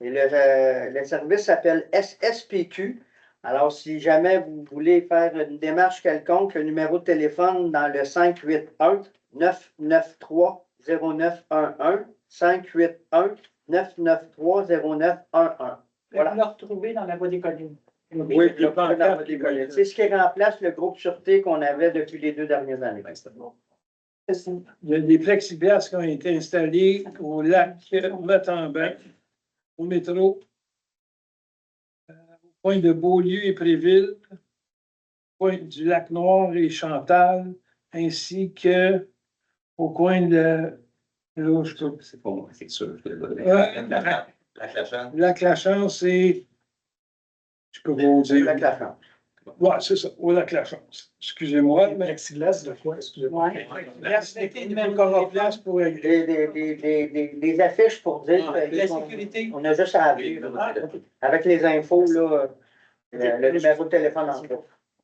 Et le service s'appelle SSPQ. Alors, si jamais vous voulez faire une démarche quelconque, le numéro de téléphone dans le 581-993-0911, 581-993-0911. Voilà. Le retrouver dans la voie des collines. Oui, le plan dans la voie des collines. C'est ce qui remplace le groupe sûreté qu'on avait depuis les 2 dernières années. C'est ça. Il y a des plexiglas qui ont été installés au lac Matambec, au métro, au point de Beaulieu et Préville, au point du lac Noir et Chantal, ainsi que au coin de là, C'est pas moi, c'est sûr. La clashante. lac Lachance et je peux vous dire. Lac Lachance. Ouais, c'est ça, au lac Lachance. Excusez-moi, Le mais plexiglas de quoi, excusez-moi? c'était une même place pour Des affiches pour dire la sécurité. on a juste à appeler. Avec les infos, là, le numéro de téléphone en bas.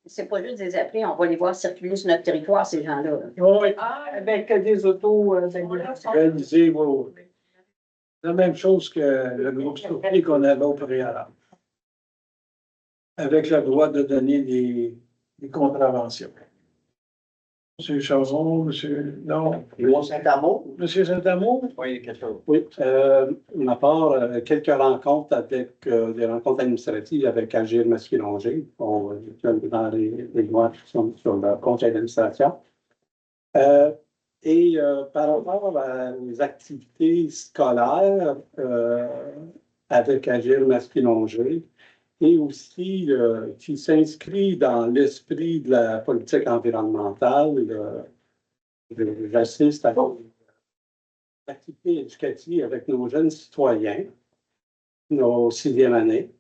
C'est pas juste des appels, on va les voir circuler sur notre territoire, ces gens-là. Oui, Avec des autos réaliser la même chose que le groupe Stocké qu'on avait au préalable. Avec le droit de donner des contraventions. Monsieur Chazon, monsieur, non, Saint-Amour. monsieur Saint-Amour? Oui, quelque chose. Oui, ma part, quelques rencontres avec des rencontres administratives avec Agir Masquilongé, dans les mois qui sont sur le conseil d'administration. Et par rapport aux activités scolaires avec Agir Masquilongé, et aussi qui s'inscrit dans l'esprit de la politique environnementale, j'assiste à activités éducatives avec nos jeunes citoyens, nos 6e années,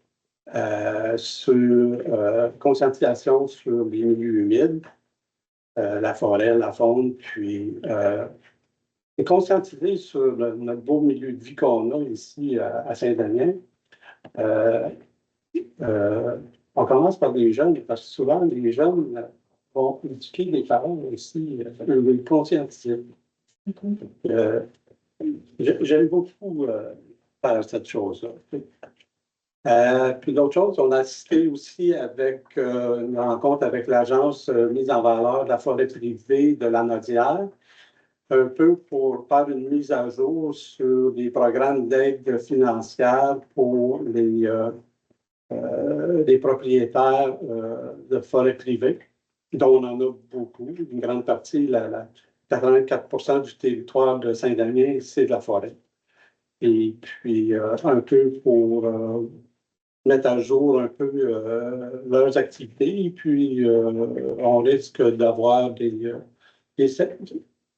sur conscientisation sur les milieux humides, la forêt, la faune, puis et conscientiser sur notre beau milieu de vie qu'on a ici à Saint-Damien. On commence par les jeunes, parce que souvent les jeunes vont éduquer les parents aussi, les conscientiser. J'aime beaucoup faire cette chose-là. Puis d'autres choses, on a assisté aussi avec une rencontre avec l'Agence mise en valeur de la forêt privée de la Nodière, un peu pour faire une mise à jour sur les programmes d'aide financière pour les propriétaires de forêts privées, dont on en a beaucoup. Une grande partie, 84% du territoire de Saint-Damien, c'est de la forêt. Et puis, un peu pour mettre à jour un peu leurs activités. Et puis, on risque d'avoir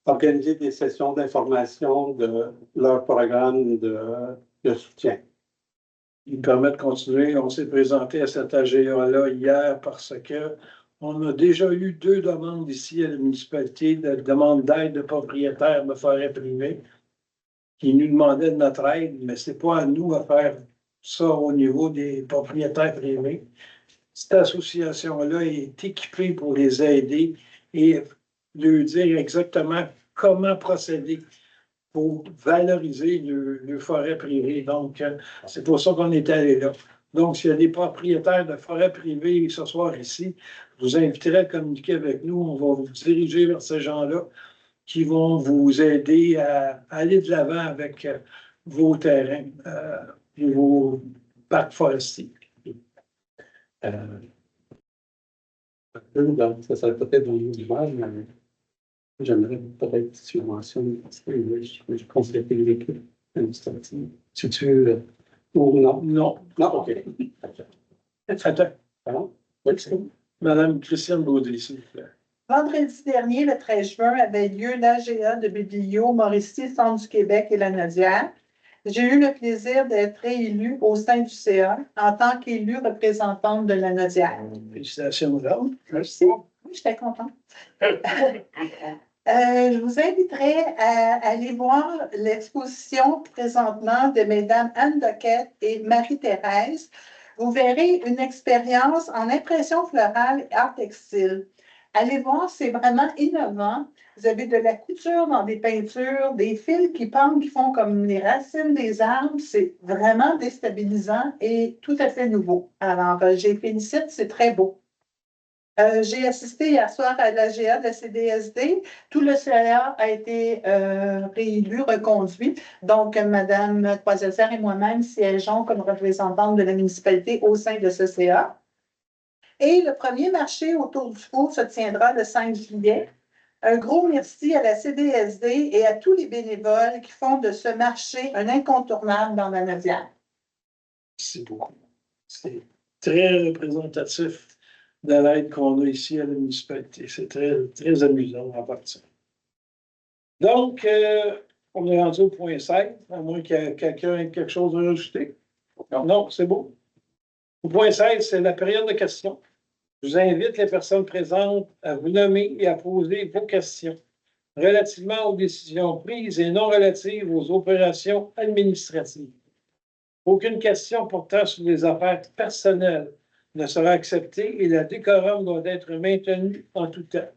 organiser des sessions d'information de leur programme de soutien. Il me permet de continuer. On s'est présenté à cet AGA-là hier parce que on a déjà eu 2 demandes ici à la municipalité de demandes d'aide de propriétaires de forêts privées qui nous demandaient de notre aide, mais ce n'est pas à nous à faire ça au niveau des propriétaires privés. Cette association-là est équipée pour les aider et leur dire exactement comment procéder pour valoriser le forêt privée. Donc, c'est pour ça qu'on est allé là. Donc, s'il y a des propriétaires de forêts privées ce soir ici, je vous inviterai à communiquer avec nous. On va vous diriger vers ces gens-là qui vont vous aider à aller de l'avant avec vos terrains et vos parcs forestiers. Ça serait peut-être dans l'image, mais j'aimerais peut-être que tu mentionnes, je compléter l'équipe administrative. Si tu veux, ou non? Non. Non, OK. Attends. Pardon? Oui, c'est Madame Christiane Baudry, s'il vous plaît. Vendredi dernier, le 13 juin, avait lieu l'AGA de Bébilio, Mauricie, Centre du Québec et la Nodière. J'ai eu le plaisir d'être réélue au sein du CA en tant qu'élue représentante de la Nodière. Félicitations, madame. Merci. Oui, j'étais contente. Je vous inviterai à aller voir l'exposition présentement de Mesdames Anne Doquette et Marie-Thérèse. Vous verrez une expérience en impression florale et art textile. Allez voir, c'est vraiment innovant. Vous avez de la couture dans des peintures, des fils qui pendent, qui font comme les racines des arbres. C'est vraiment déstabilisant et tout à fait nouveau. Alors, j'ai félicite, c'est très beau. J'ai assisté hier soir à l'AGA de la CDSD. Tout le CA a été réélu, reconduit. Donc, Mme Croisetière et moi-même siégeons comme représentantes de la municipalité au sein de ce CA. Et le premier marché autour du four se tiendra le 5 juillet. Un gros merci à la CDSD et à tous les bénévoles qui font de ce marché un incontournable dans la Naudière. C'est beaucoup. C'est très représentatif de l'aide qu'on a ici à la municipalité. C'est très, très amusant à partir. Donc, on est rendu au point 16, à moins que quelqu'un ait quelque chose à rajouter. Non, c'est beau. Au point 16, c'est la période de questions. Je vous invite les personnes présentes à vous nommer et à poser vos questions relativement aux décisions prises et non relatives aux opérations administratives. Aucune question portant sur des affaires personnelles ne sera acceptée et la décorum doit être maintenue en tout temps.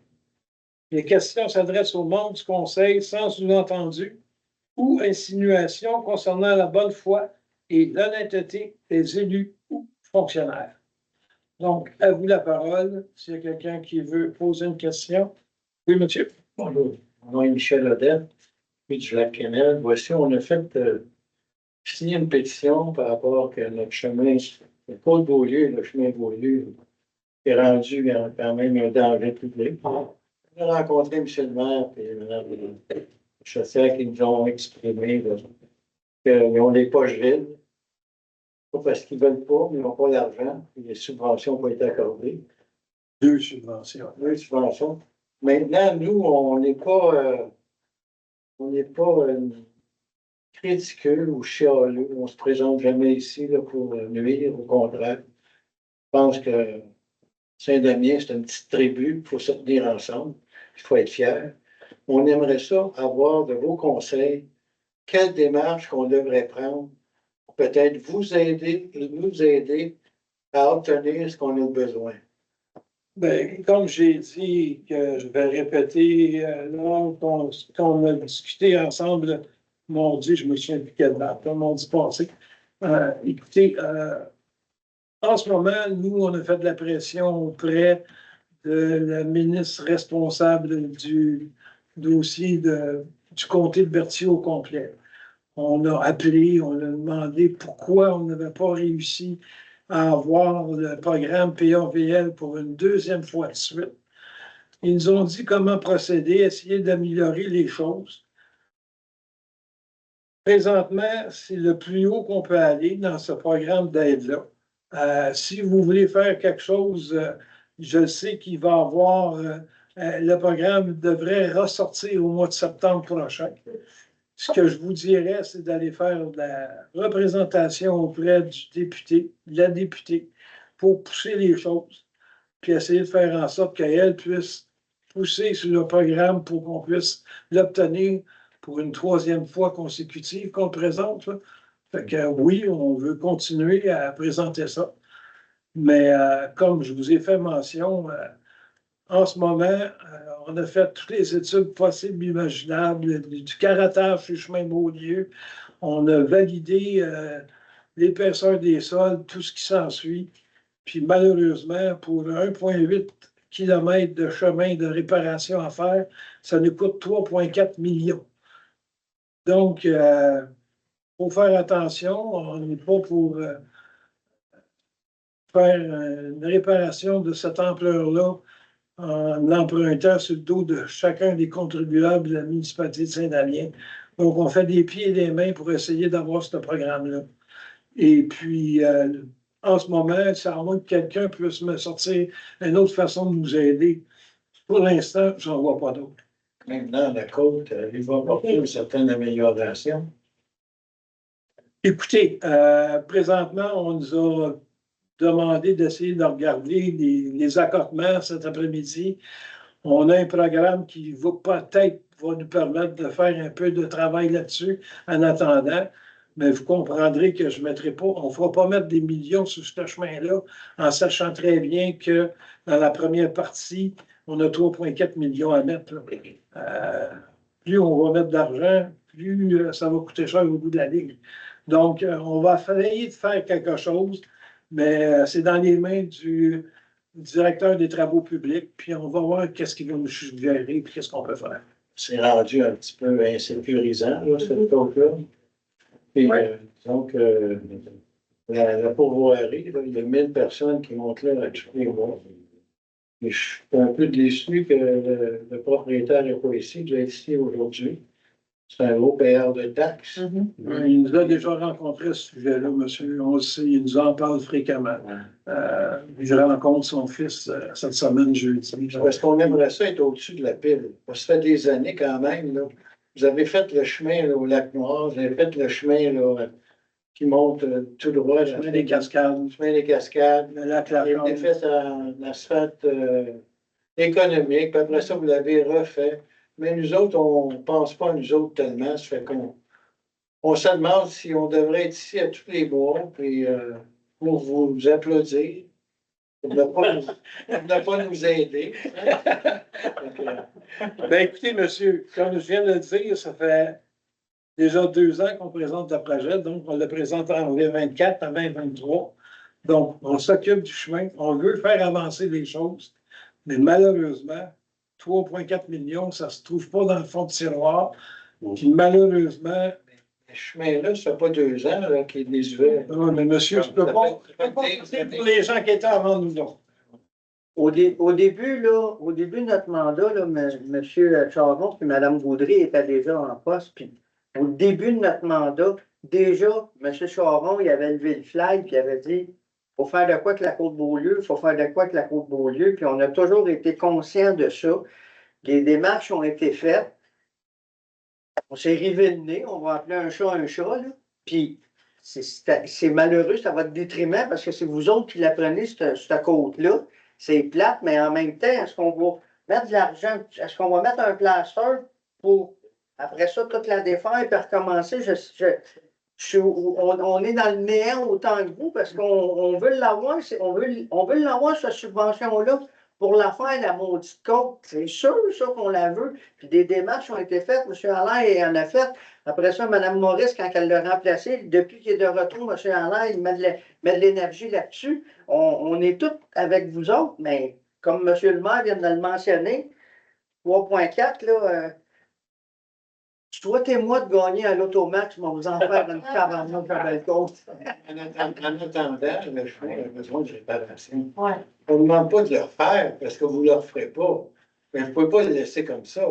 Les questions s'adressent aux membres du Conseil sans sous-entendu ou insinuation concernant la bonne foi et l'honnêteté des élus ou fonctionnaires. Donc, à vous la parole, s'il y a quelqu'un qui veut poser une question. Oui, monsieur. Bonjour, mon nom est Michel Odette, puis du Lac-Kennel. Voici, on a fait signer une pétition par rapport à notre chemin, pas de Beaulieu, le chemin Beaulieu, est rendu quand même un danger public. On a rencontré M. le maire et Mme Chassière qui nous ont exprimé qu'ils ont des poches vides. Pas parce qu'ils ne veulent pas, mais ils n'ont pas d'argent. Les subventions n'ont pas été accordées. 2 subventions. 2 subventions. Maintenant, nous, on n'est pas critiqueux ou chialeux. On ne se présente jamais ici là, pour nuire, au contraire. Je pense que Saint-Damien, c'est une petite tribu, il faut se tenir ensemble, il faut être fier. On aimerait ça, avoir de vos conseils, quelle démarche qu'on devrait prendre pour peut-être vous aider et nous aider à obtenir ce qu'on a besoin. Bien, comme j'ai dit, que je vais répéter, là, qu'on a discuté ensemble mardi, je me souviens plus quelle date, mardi passé. Écoutez, en ce moment, nous, on a fait de la pression auprès de la ministre responsable du dossier du comté de Berthier au complet. On a appelé, on a demandé pourquoi on n'avait pas réussi à avoir le programme PAVL pour une deuxième fois de suite. Ils nous ont dit comment procéder, essayer d'améliorer les choses. Présentement, c'est le plus haut qu'on peut aller dans ce programme d'aide-là. Si vous voulez faire quelque chose, je sais qu'il va y avoir, le programme devrait ressortir au mois de septembre prochain. Ce que je vous dirais, c'est d'aller faire de la représentation auprès du député, de la députée, pour pousser les choses, puis essayer de faire en sorte qu'elle puisse pousser sur le programme pour qu'on puisse l'obtenir pour une 3e fois consécutive qu'on présente. Là. Fait que oui, on veut continuer à présenter ça. Mais comme je vous ai fait mention, en ce moment, on a fait toutes les études possibles, imaginables, du carottage sur le chemin Beaulieu. On a validé l'épaisseur des sols, tout ce qui s'ensuit. Puis malheureusement, pour 1,8 km de chemin de réparation à faire, ça nous coûte 3,4 millions. Donc, il faut faire attention. On n'est pas pour faire une réparation de cette ampleur-là en empruntant sur le dos de chacun des contribuables de la municipalité de Saint-Damien. Donc, on fait des pieds et des mains pour essayer d'avoir ce programme-là. Et puis, en ce moment, c'est à moins que quelqu'un puisse me sortir une autre façon de nous aider. Pour l'instant, je n'en vois pas d'autre. Maintenant, la côte, il va apporter une certaine amélioration. Écoutez, présentement, on nous a demandé d'essayer de regarder les accordements cet après-midi. On a un programme qui va peut-être nous permettre de faire un peu de travail là-dessus en attendant. Mais vous comprendrez que je mettrai pas, on ne fera pas mettre des millions sur ce chemin-là en sachant très bien que dans la première partie, on a 3,4 millions à mettre. Plus on va mettre d'argent, plus ça va coûter cher au bout de la ligne. Donc, on va essayer de faire quelque chose, mais c'est dans les mains du directeur des travaux publics, puis on va voir qu'est-ce qu'il va nous suggérer, puis qu'est-ce qu'on peut faire. C'est rendu un petit peu insécurisant, là, cette côte-là. Et, donc, la pourvoirie, là, il y a 1000 personnes qui montent là tous les mois. Et je suis un peu déçu que le propriétaire n'est pas ici, il est ici aujourd'hui. C'est un gros payeur de taxes. Il nous a déjà rencontré à ce sujet-là, monsieur. On le sait, il nous en parle fréquemment. Je rencontre son fils cette semaine, jeudi. Parce qu'on aimerait ça être au-dessus de la pile. Ça fait des années quand même. Là. Vous avez fait le chemin là, au Lac-Noir, vous avez fait le chemin là, qui monte tout droit. Le chemin des Cascades. Le chemin des Cascades. Le lac Il a été Lacombe. fait en asphalte économique, puis après ça, vous l'avez refait. Mais nous autres, on ne pense pas à nous autres tellement. Ça fait on se demande si on devrait être ici à tous les mois, puis pour vous applaudir, pour ne pas nous aider. Ben, écoutez, monsieur, comme je viens de le dire, ça fait déjà 2 ans qu'on présente le projet, donc on le présente en 2024 à 2023. Donc, on s'occupe du chemin, on veut faire avancer les choses, mais malheureusement, 3,4 millions, ça ne se trouve pas dans le fond de tiroir. Puis malheureusement. Le chemin-là, ça fait pas 2 ans qu'il est désuet. Non, mais monsieur, je ne peux pas pour les gens qui étaient avant nous autres. Au début, de notre mandat, là, M. Charon et Mme Gaudry étaient déjà en poste. Puis au début de notre mandat, déjà, M. Charon, il avait levé le flag puis il avait dit il faut faire de quoi avec la Côte-Beaulieu, il faut faire de quoi avec la Côte-Beaulieu. Puis on a toujours été conscients de ça. Les démarches ont été faites. On s'est rivé le nez, on va appeler un chat, là. Puis c'est malheureux, c'est à votre détriment parce que c'est vous autres qui la prenez, cette côte-là. C'est plate, mais en même temps, est-ce qu'on va mettre de l'argent, est-ce qu'on va mettre un plaster pour, après ça, toute la défaire et recommencer? On est dans le néant autant que vous parce qu'on veut l'avoir, on veut l'avoir, cette subvention-là, pour la faire, la maudite côte. C'est sûr, ça, qu'on la veut. Puis des démarches ont été faites. M. Allaire en a fait. Après ça, Mme Maurice, quand elle l'a remplacé, depuis qu'il est de retour, M. Allaire, il met de l'énergie là-dessus. On est tous avec vous autres, mais comme M. le maire vient de le mentionner, 3,4, là, souhaitez-moi de gagner à l'automax, je vais vous en faire une caravane de belle côte. En attendant, le chemin a besoin de réparation. Ouais. On ne vous demande pas de le refaire parce que vous ne le referez pas. Mais vous ne pouvez pas le laisser comme ça.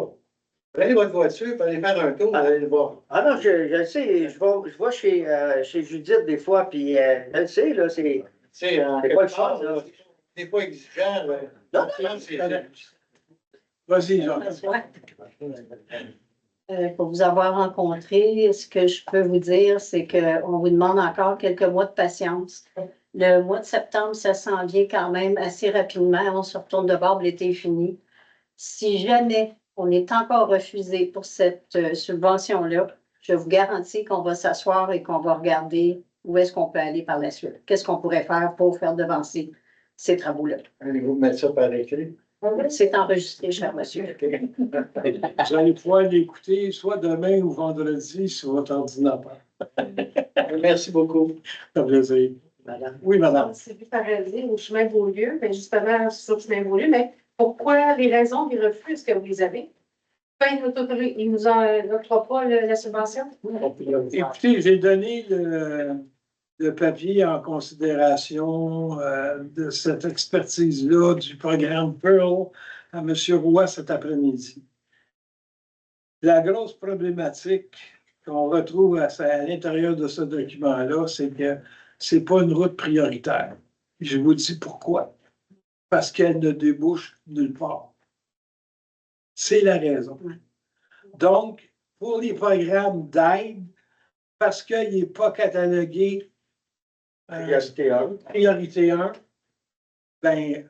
Prenez votre voiture, puis allez faire un tour, vous allez le voir. Ah non, je le sais, je vais chez Judith des fois, puis elle le sait, là, c'est C'est pas le fun, là. C'est pas exigeant. Non, Vas-y, Jean. Pour vous avoir rencontré, ce que je peux vous dire, c'est qu'on vous demande encore quelques mois de patience. Le mois de septembre, ça s'en vient quand même assez rapidement. On se retourne de bord, l'été est fini. Si jamais on est encore refusé pour cette subvention-là, je vous garantis qu'on va s'asseoir et qu'on va regarder où est-ce qu'on peut aller par la suite. Qu'est-ce qu'on pourrait faire pour faire devancer ces travaux-là. Allez-vous mettre ça par écrit? C'est enregistré, cher monsieur. Vous allez pouvoir l'écouter soit demain ou vendredi sur votre ordinateur. Merci beaucoup. Ça fait plaisir. Madame. Oui, madame. C'est vu paralysé au chemin Beaulieu, mais justement sur le chemin Beaulieu, mais pourquoi les raisons des refus, est-ce que vous les avez? Pourquoi ils nous octroient pas la subvention? Écoutez, j'ai donné le papier en considération de cette expertise-là du programme Pearl à M. Roy cet après-midi. La grosse problématique qu'on retrouve à l'intérieur de ce document-là, c'est que ce n'est pas une route prioritaire. Je vous dis pourquoi. Parce qu'elle ne débouche nulle part. C'est la raison. Donc, pour les programmes d'aide, parce qu'il n'est pas catalogué Priorité 1. priorité 1, ben,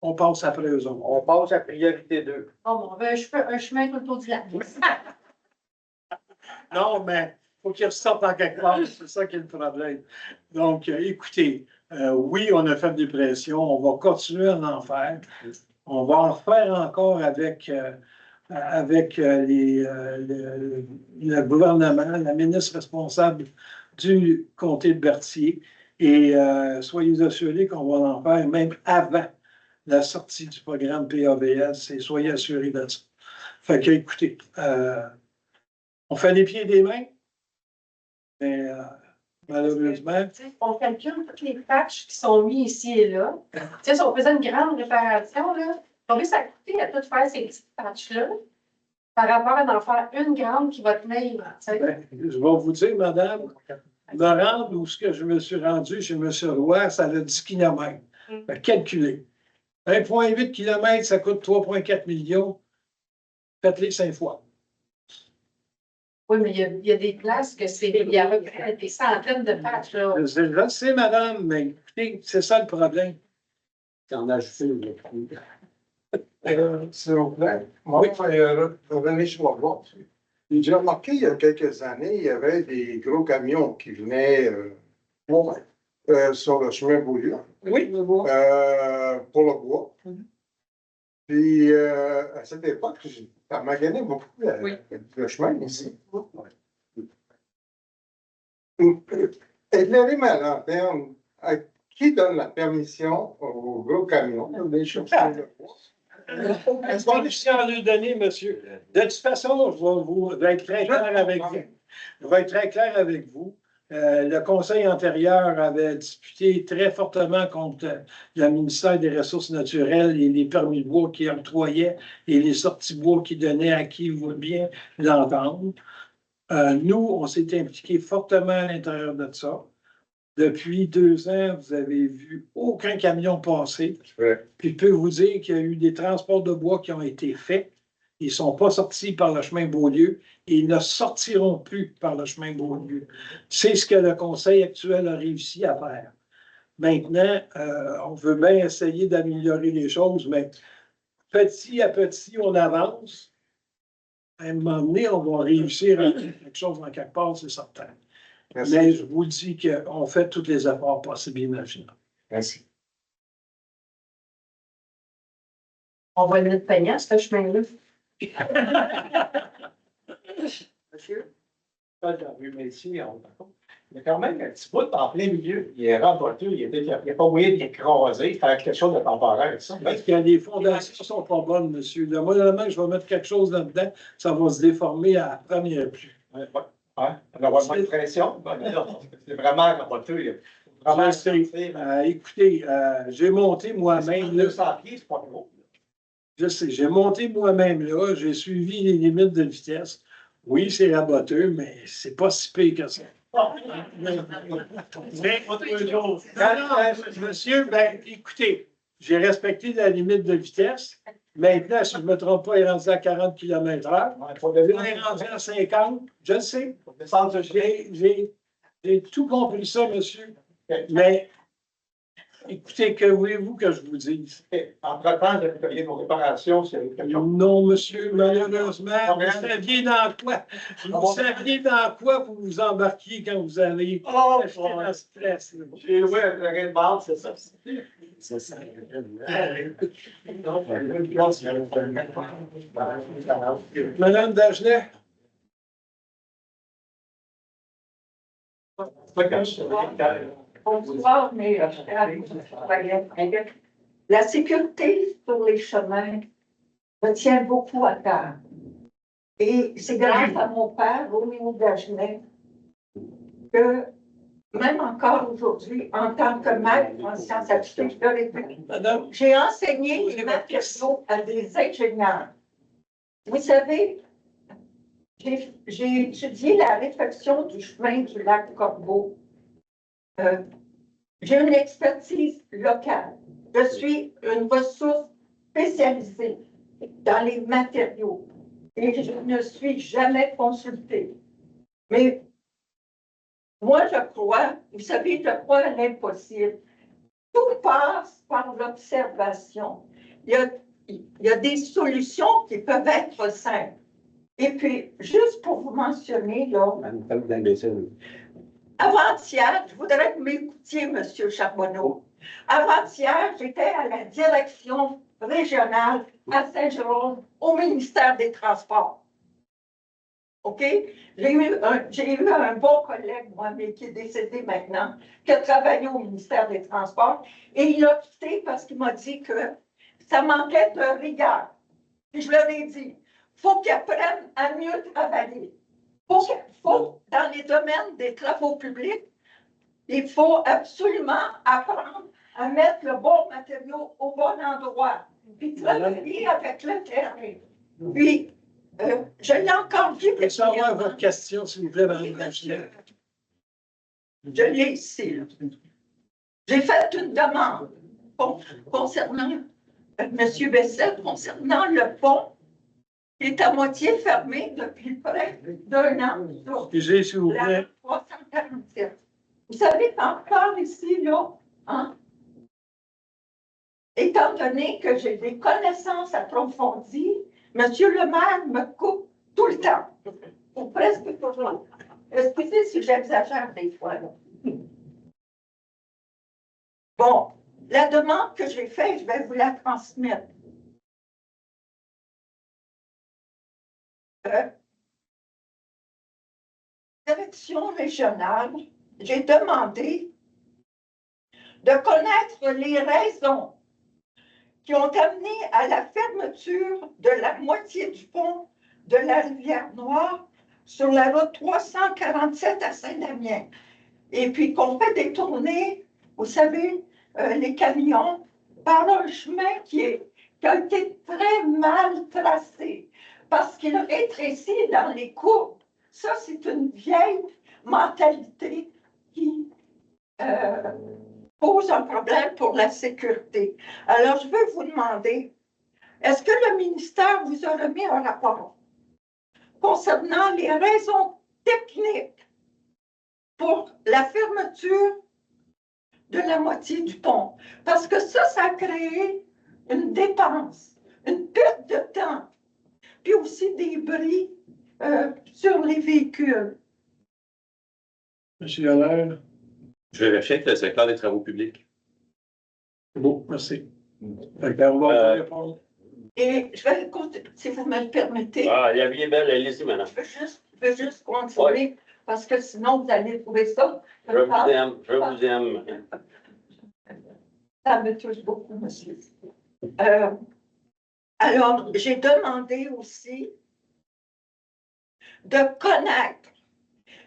on passe après eux autres. On passe à priorité 2. Oh, bon, on veut un chemin tout autour du lac. Non, mais il faut qu'ils ressortent en quelque part, c'est ça qui est le problème. Donc, écoutez, oui, on a fait des pressions, on va continuer à en faire. On va en faire encore avec le gouvernement, la ministre responsable du comté de Berthier. Et soyez assurés qu'on va en faire même avant la sortie du programme PAVS et soyez assurés de ça. Fait que, écoutez, on fait les pieds et des mains, mais malheureusement, On calcule toutes les patchs qui sont mis ici et là. Tu sais, si on faisait une grande réparation, là, combien ça coûtait à tout faire ces petites patchs-là par rapport à en faire une grande qui va tenir, tu sais? ben, je vais vous dire, madame, me rendre où ce que je me suis rendu chez M. Roy, ça a 10 km. Calculez. 1,8 km, ça coûte 3,4 millions. Faites-les 5 fois. Oui, mais il y a des places que il y a des centaines de patchs, là. Je sais, madame, mais écoutez, c'est ça le problème. T'en as ajouté, S'il vous plaît. Moi, revenez sur ma voix. J'ai remarqué il y a quelques années, il y avait des gros camions qui venaient sur le chemin Beaulieu. Oui, pour le bois. Puis, à cette époque, ça m'a gagné beaucoup le chemin ici. Éclairez-moi à l'antenne, qui donne la permission aux gros camions de chercher le bois? Est-ce qu'on réussit à le donner, monsieur? De toute façon, je vais être très clair avec vous. Je vais être très clair avec vous. Le conseil antérieur avait disputé très fortement contre le ministère des Ressources naturelles et les permis de bois qui octroyaient et les sorties bois qui donnaient à qui veut bien l'entendre. Nous, on s'est impliqués fortement à l'intérieur de ça. Depuis 2 ans, vous avez vu aucun camion passer. Puis je peux vous dire qu'il y a eu des transports de bois qui ont été faits. Ils ne sont pas sortis par le chemin Beaulieu et ils ne sortiront plus par le chemin Beaulieu. C'est ce que le conseil actuel a réussi à faire. Maintenant, on veut bien essayer d'améliorer les choses, mais petit à petit, on avance. À un moment donné, on va réussir à faire quelque chose dans quelque part, c'est certain. Merci. Mais je vous dis qu'on fait tous les efforts possibles et imaginables. Merci. On va le peignant, ce chemin-là. Monsieur? Pas dans le métier, il y a quand même un petit bout en plein milieu. Il est raboteux, il n'y a pas moyen de l'écraser, faire quelque chose de temporaire. Ça. Parce que les fondations ne sont pas bonnes, monsieur. Moi, demain, je vais mettre quelque chose là-dedans, ça va se déformer à la première pluie. On va avoir moins de pression. C'est vraiment raboteux. Je sais. Écoutez, j'ai monté moi-même. 200 pieds, c'est pas gros. Je sais, j'ai monté moi-même là, j'ai suivi les limites de vitesse. Oui, c'est raboteux, mais c'est pas si pire que ça. Mais, monsieur, ben, écoutez, j'ai respecté la limite de vitesse. Maintenant, si je ne me trompe pas, il est rendu à 40 km/h. Il est rendu à 50, je le sais. J'ai tout compris ça, monsieur. Mais écoutez, que voulez-vous que je vous dise? Entre-temps, vous avez payé vos réparations, c'est quelque chose. Non, monsieur, malheureusement, vous saviez dans quoi? Vous saviez dans quoi vous vous embarquiez quand vous allez acheter dans ce stress. J'ai loué un terrain de base, c'est ça. C'est ça. Madame Dagenet? Bonsoir, mais la sécurité sur les chemins me tient beaucoup à cœur. Et c'est grâce à mon père, Roméo Dagenet, que même encore aujourd'hui, en tant que maître en sciences appliquées, j'ai enseigné les matériaux à des ingénieurs. Vous savez, j'ai étudié la réfection du chemin du lac Corbeau. J'ai une expertise locale. Je suis une ressource spécialisée dans les matériaux et je ne suis jamais consultée. Mais moi, je crois, vous savez, je crois à l'impossible. Tout passe par l'observation. il y a des solutions qui peuvent être simples. Et puis, juste pour vous mentionner, là, avant-hier, je voudrais que vous m'écoutiez, M. Charbonneau. Avant-hier, j'étais à la direction régionale à Saint-Jérôme, au ministère des Transports. OK? J'ai eu un bon collègue, moi, mais qui est décédé maintenant, qui a travaillé au ministère des Transports, et il a quitté parce qu'il m'a dit que ça manquait de rigueur. Puis je leur ai dit, il faut qu'ils apprennent à mieux travailler. Faut, dans les domaines des travaux publics, il faut absolument apprendre à mettre le bon matériau au bon endroit, puis travailler avec le terrain. Puis, je l'ai encore vu. Je peux savoir votre question, s'il vous plaît, Mme Blanchet. Je l'ai ici. Là. J'ai fait une demande concernant M. Bessette, concernant le pont qui est à moitié fermé depuis près d'1 an. Excusez, s'il vous plaît. 347. Vous savez, encore ici, là, hein, étant donné que j'ai des connaissances approfondies, M. le maire me coupe tout le temps, ou presque toujours. Excusez si j'exagère des fois. Là. Bon, la demande que j'ai faite, je vais vous la transmettre. Direction régionale, j'ai demandé de connaître les raisons qui ont amené à la fermeture de la moitié du pont de la Rivière-Noire sur la route 347 à Saint-Damien. Et puis qu'on fait des tournées, vous savez, les camions, par un chemin qui a été très mal tracé parce qu'il rétrécit dans les courbes. Ça, c'est une vieille mentalité qui pose un problème pour la sécurité. Alors, je veux vous demander, est-ce que le ministère vous a remis un rapport concernant les raisons techniques pour la fermeture de la moitié du pont? Parce que ça a créé une dépense, une perte de temps, puis aussi des bris sur les véhicules. Monsieur Allaire. Je vérifie avec le secteur des travaux publics. Bon, merci. On va vous répondre. Et je vais continuer, si vous me le permettez. Ah, la vie est belle, allez-y, madame. Je veux juste continuer, parce que sinon, vous allez trouver ça. Je vous aime. Ça me touche beaucoup, monsieur. Alors, j'ai demandé aussi de connaître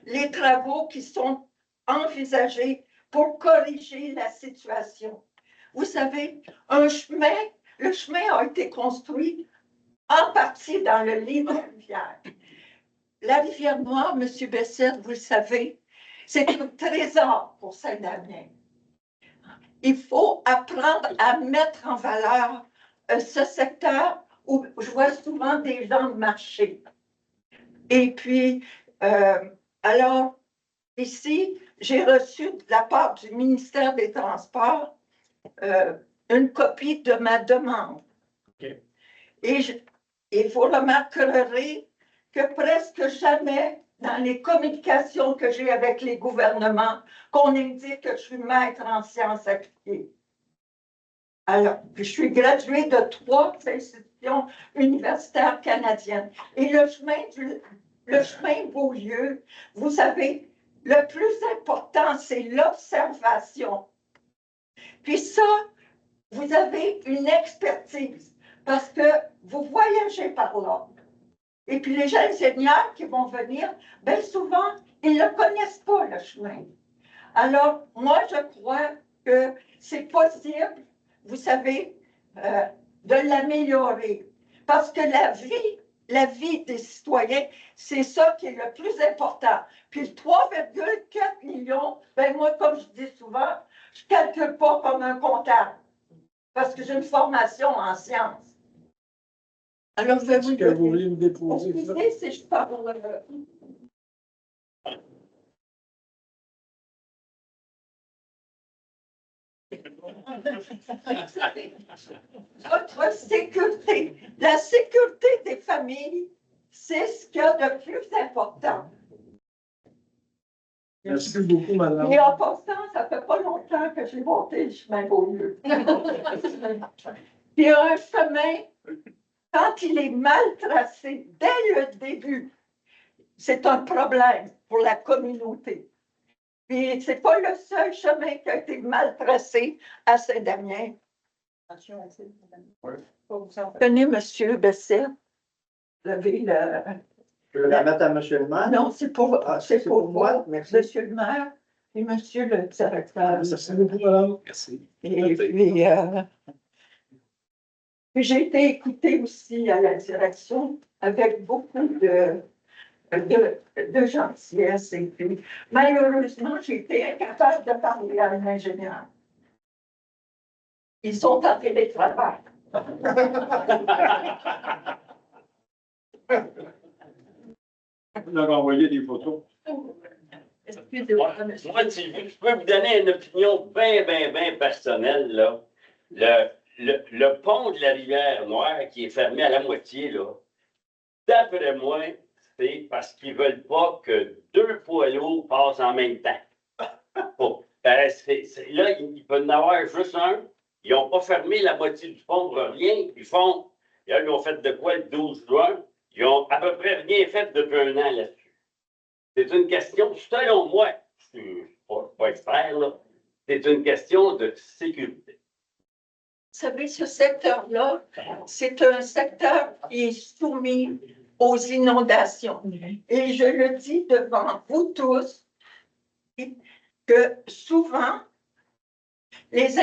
les travaux qui sont envisagés pour corriger la situation. Vous savez, le chemin a été construit en partie dans le lit de la rivière. La Rivière-Noire, M. Bessette, vous le savez, c'est un trésor pour Saint-Damien. Il faut apprendre à mettre en valeur ce secteur où je vois souvent des gens marcher. Et puis, alors, ici, j'ai reçu de la part du ministère des Transports une copie de ma demande. Okay. Et vous remarquerez que presque jamais dans les communications que j'ai avec les gouvernements, qu'on indique que je suis maître en sciences appliquées. Alors, je suis graduée de 3 institutions universitaires canadiennes. Et le chemin Beaulieu, vous savez, le plus important, c'est l'observation. Puis ça, vous avez une expertise parce que vous voyagez par là. Et puis les ingénieurs qui vont venir, bien souvent, ils ne connaissent pas le chemin. Alors, moi, je crois que c'est possible, vous savez, de l'améliorer. Parce que la vie des citoyens, c'est ça qui est le plus important. Puis le 3,4 millions, ben moi, comme je dis souvent, je ne calcule pas comme un comptable. Parce que j'ai une formation en sciences. Alors, je vais vous dire. Vous voulez me déposer ça? Si je parle. Votre sécurité, la sécurité des familles, c'est ce qu'il y a de plus important. Merci beaucoup, madame. Et en passant, ça fait pas longtemps que j'ai monté le chemin Beaulieu. Il y a un chemin, quand il est mal tracé dès le début, c'est un problème pour la communauté. Puis c'est pas le seul chemin qui a été mal tracé à Saint-Damien. Tenez, monsieur Bessette, levez le... Je vais la mettre à monsieur le maire. Non, c'est pour, c'est pour moi. moi, Merci. monsieur le maire et monsieur le directeur. Merci beaucoup, madame. Merci. Et puis, j'ai été écoutée aussi à la direction avec beaucoup de gentillesse. Et puis, malheureusement, j'ai été incapable de parler à l'ingénieur. Ils sont en télétravail. On leur a envoyé des photos. Excusez-moi, Moi, monsieur. si je peux vous donner une opinion bien personnelle, là. Le pont de la rivière Noire qui est fermé à la moitié, là, d'après moi, c'est parce qu'ils ne veulent pas que deux poids lourds passent en même temps. Bon, là, il peut y en avoir juste un. Ils n'ont pas fermé la moitié du pont pour rien. Ils ont fait de quoi le 12 juin? Ils n'ont à peu près rien fait depuis un an là-dessus. C'est une question, selon moi, je ne suis pas expert, là, c'est une question de sécurité. Vous savez, ce secteur-là, c'est un secteur qui est soumis aux inondations. Et je le dis devant vous tous, que souvent, les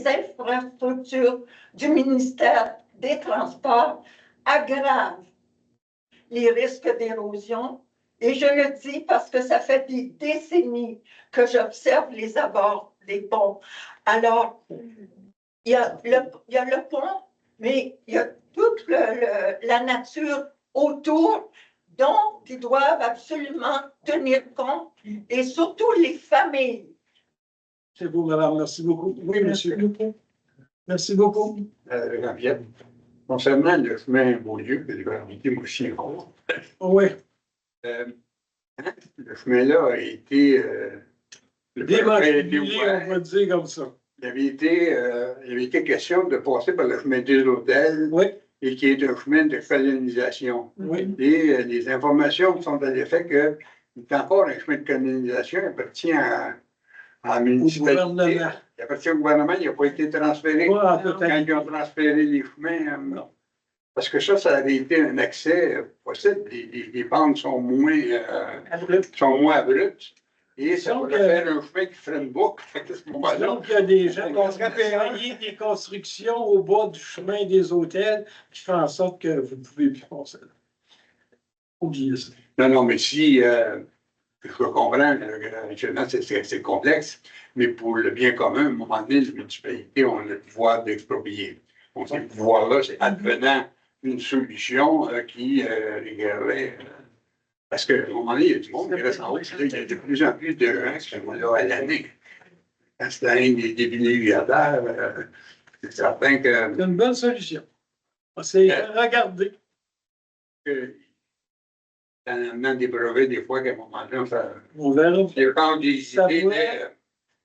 infrastructures du ministère des Transports aggravent les risques d'érosion. Et je le dis parce que ça fait des décennies que j'observe les abords des ponts. Alors, il y a le pont, mais il y a toute la nature autour dont ils doivent absolument tenir compte, et surtout les familles. C'est beau, madame. Merci beaucoup. Oui, monsieur. Merci beaucoup. Jean-Pierre, concernant le chemin Beaulieu, que je vais inviter moi aussi, Oui. le chemin-là a été... Démantibulé, on va dire comme ça. Il avait été question de passer par le chemin des hôtels, Oui. et qui est un chemin de colonisation. Oui. Et les informations sont à l'effet que c'est encore un chemin de colonisation, il appartient à la municipalité. Gouvernement. Il appartient au gouvernement, il n'a pas été transféré. Ouais, Quand peut-être. ils ont transféré les chemins, non. Parce que ça avait été un accès possible. Les bandes sont moins abruptes. Et ça Donc, pourrait faire un chemin qui ferait une boucle. À ce moment-là. Donc, il y a des gens qui ont travaillé des constructions au bas du chemin des hôtels qui font en sorte que vous ne pouvez plus passer là. Oubliez ça. Non, mais si, je comprends, c'est complexe, mais pour le bien commun, à un moment donné, les municipalités ont le pouvoir d'exproprier. Donc, ce pouvoir-là, c'est advenant une solution qui réglerait. Parce qu'à un moment donné, il y a du monde qui reste en haut. Il y a de plus en plus de gens qui sont là à l'année. Quand c'est un des milliardaires, c'est certain que. C'est une bonne solution. C'est regarder. En amenant des brevets, des fois, qu'à un moment donné, On verra. dépend des Ça idées. pourrait-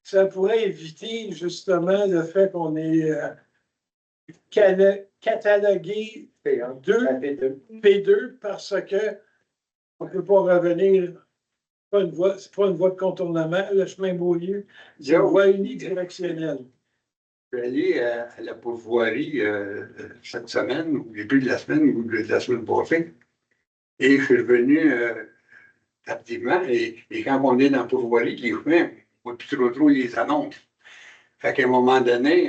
Ça pourrait éviter justement le fait qu'on ait catalogué P2 parce que on ne peut pas revenir. C'est pas une voie de contournement, le chemin Beaulieu. C'est une voie unidirectionnelle. Je suis allé à la pourvoirie cette semaine, au début de la semaine ou de la semaine passée. Et je suis revenu tardivement. Et quand on est dans la pourvoirie, les chemins, on ne voit plus trop les annonces. Fait qu'à un moment donné,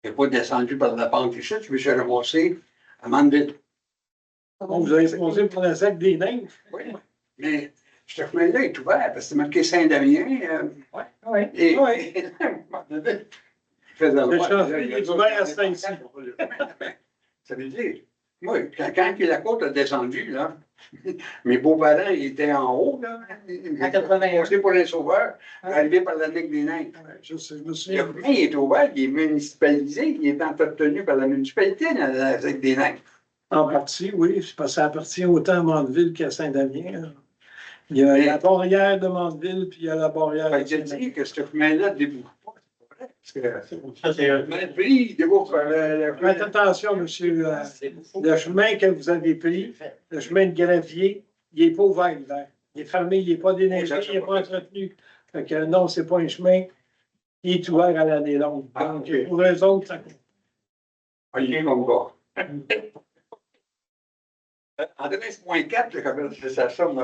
je n'ai pas descendu par la pente ici, je me suis ramassé à Mandeville. Donc, vous avez posé pour le sac des neiges. Oui, mais ce chemin-là est ouvert parce que c'est marqué Saint-Damien. Oui. Et Oui. faisait Le chantier est ouvert à Saint-Cy. Ça veut dire, Oui, quand la côte a descendu, là, mes beaux-parents, ils étaient en haut, là. À 81. Passé pour les sauveurs, arrivé par la Ligue des Neiges. Je me Le souviens. chemin, il est ouvert, il est municipalisé, il est entretenu par la municipalité, la Ligue des Neiges. En partie, oui, c'est parce que ça appartient autant à Mandeville qu'à Saint-Damien. Hein. Il y a la barrière de Mandeville, puis il y a la barrière Fait de que je Saint-Damien. dis que ce chemin-là ne débouche pas. C'est pas vrai. Parce Ça, c'est que le prix, il débouche par Faites attention, monsieur. Le chemin que vous avez pris, le chemin de gravier, il n'est pas ouvert l'hiver. Il est fermé, il n'est pas déneigé, il n'est pas entretenu. Fait que non, c'est pas un chemin qui est ouvert à l'année longue. Donc, pour les autres, ça compte. Il est comme ça. André, c'est moins 4, c'est ça somme.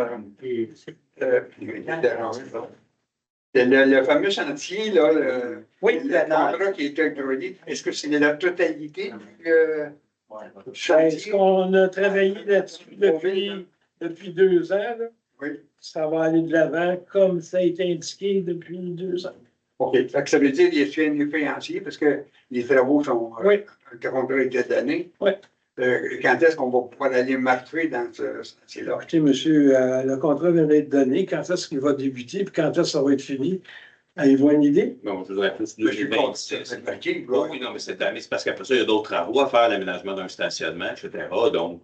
Le fameux chantier, là, le contrat qui est introduit, est-ce que c'est la totalité du chantier? Est-ce qu'on a travaillé là-dessus depuis 2 ans? Là? Oui. Ça va aller de l'avant comme ça a été indiqué depuis 2 ans. OK. Fait que ça veut dire qu'il y a un financier parce que les travaux sont. Oui. Le contrat était donné. Oui. Quand est-ce qu'on va pouvoir aller marcher dans ce chantier-là? Écoutez, monsieur, le contrat vient d'être donné. Quand est-ce qu'il va débuter? Puis quand est-ce que ça va être fini? Avez-vous une idée? Bon, je voudrais plus Je suis 2026. content. OK. Oui, non, mais cette année, c'est parce qu'après ça, il y a d'autres travaux à faire, l'aménagement d'un stationnement, etc. Donc,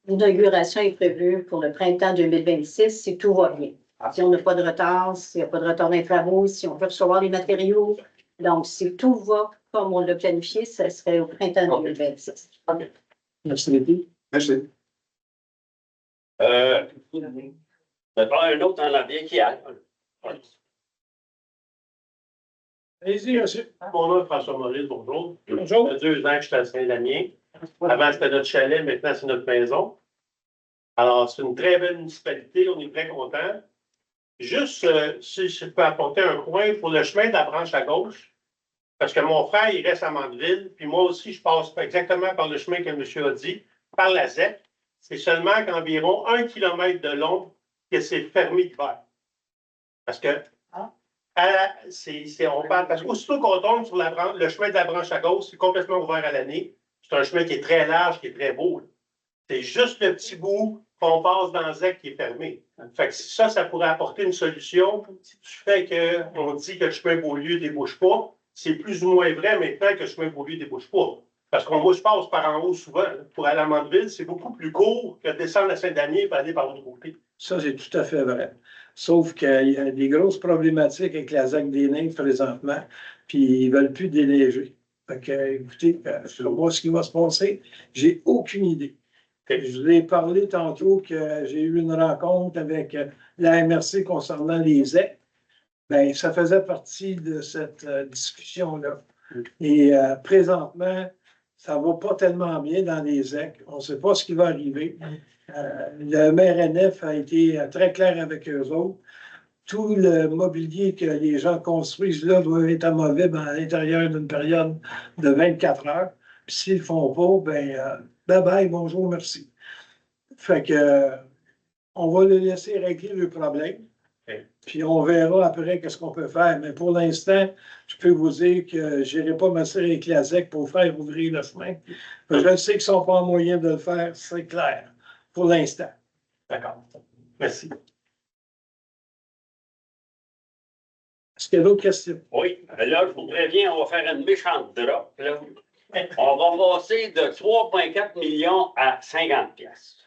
L'inauguration est prévue pour le printemps 2026 si tout va bien. Si on n'a pas de retard, s'il n'y a pas de retard dans les travaux, si on peut recevoir les matériaux. Donc, si tout va comme on l'a planifié, ce serait au printemps 2026. Merci, Lydie. Merci. Mettons un autre en avion qui a. Allez-y, monsieur. Mon nom est François Maurice, bonjour. Bonjour. Ça fait 2 ans que je suis à Saint-Damien. Avant, c'était notre chalet, maintenant, c'est notre maison. Alors, c'est une très belle municipalité, on est très contents. Juste, si je peux apporter un coin pour le chemin de la branche à gauche, parce que mon frère, il reste à Mandeville, puis moi aussi, je passe exactement par le chemin que le monsieur a dit, par la ZEC. C'est seulement qu'environ 1 kilomètre de long que c'est fermé l'hiver. Parce que, on parle, parce qu'aussitôt qu'on tombe sur le chemin de la branche à gauche, c'est complètement ouvert à l'année. C'est un chemin qui est très large, qui est très beau. C'est juste le petit bout qu'on passe dans le ZEC qui est fermé. Fait que ça pourrait apporter une solution du fait qu'on dit que le chemin Beaulieu ne débouche pas. C'est plus ou moins vrai maintenant que le chemin Beaulieu ne débouche pas. Parce qu'on moi, je passe par en haut souvent. Pour aller à Mandeville, c'est beaucoup plus court que de descendre à Saint-Damien et aller par l'autre côté. Ça, c'est tout à fait vrai. Sauf qu'il y a des grosses problématiques avec la ZAC des Neiges présentement, puis ils ne veulent plus déneiger. Fait que, écoutez, je ne sais pas ce qui va se passer. J'ai aucune idée. Je vous ai parlé tantôt que j'ai eu une rencontre avec la MRC concernant les ZEC. Bien, ça faisait partie de cette discussion-là. Et présentement, ça ne va pas tellement bien dans les ZEC. On ne sait pas ce qui va arriver. Le maire NF a été très clair avec eux autres. Tout le mobilier que les gens construisent là doit être amovible à l'intérieur d'une période de 24 heures. Puis s'ils ne le font pas, bien, bye bye, bonjour, merci. Fait que on va les laisser régler le problème. Puis on verra après qu'est-ce qu'on peut faire. Mais pour l'instant, je peux vous dire que je n'irai pas m'asseoir avec la ZEC pour faire ouvrir le chemin. Je sais qu'ils ne sont pas en moyen de le faire, c'est clair, pour l'instant. D'accord. Merci. Est-ce qu'il y a d'autres questions? Oui, là, je vous préviens, on va faire une méchante drop. Là. On va passer de 3,4 millions à 50 piastres.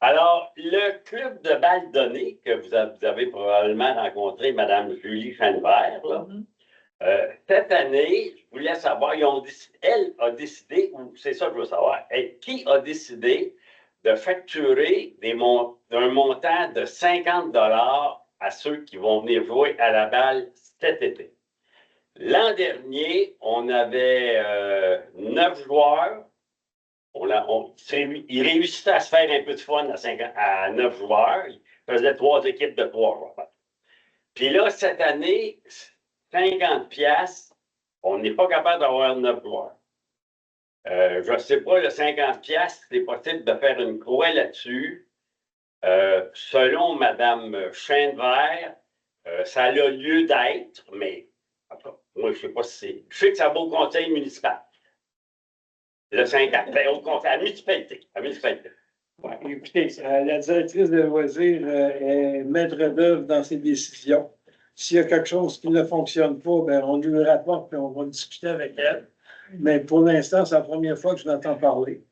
Alors, le club de balle donnée que vous avez probablement rencontré, Mme Julie Chenvert, là, cette année, je voulais savoir, elle a décidé, ou c'est ça que je veux savoir, qui a décidé de facturer un montant de 50 $ à ceux qui vont venir jouer à la balle cet été. L'an dernier, on avait 9 joueurs. Ils réussissaient à se faire un peu de fun à 9 joueurs. Ils faisaient 3 équipes de 3 joueurs. Puis là, cette année, 50 piastres, on n'est pas capable d'avoir 9 joueurs. Je ne sais pas, le 50 piastres, c'est possible de faire une croix là-dessus. Selon Mme Chenvert, ça a lieu d'être, mais moi, je ne sais pas si c'est. Je sais que ça va au conseil municipal. le 50, ben, au contraire, à la municipalité. À la municipalité. Ouais, écoutez, la directrice de loisirs est maître d'œuvre dans ses décisions. S'il y a quelque chose qui ne fonctionne pas, ben, on lui rapporte et on va discuter avec elle. Mais pour l'instant, c'est la première fois que je l'entends parler.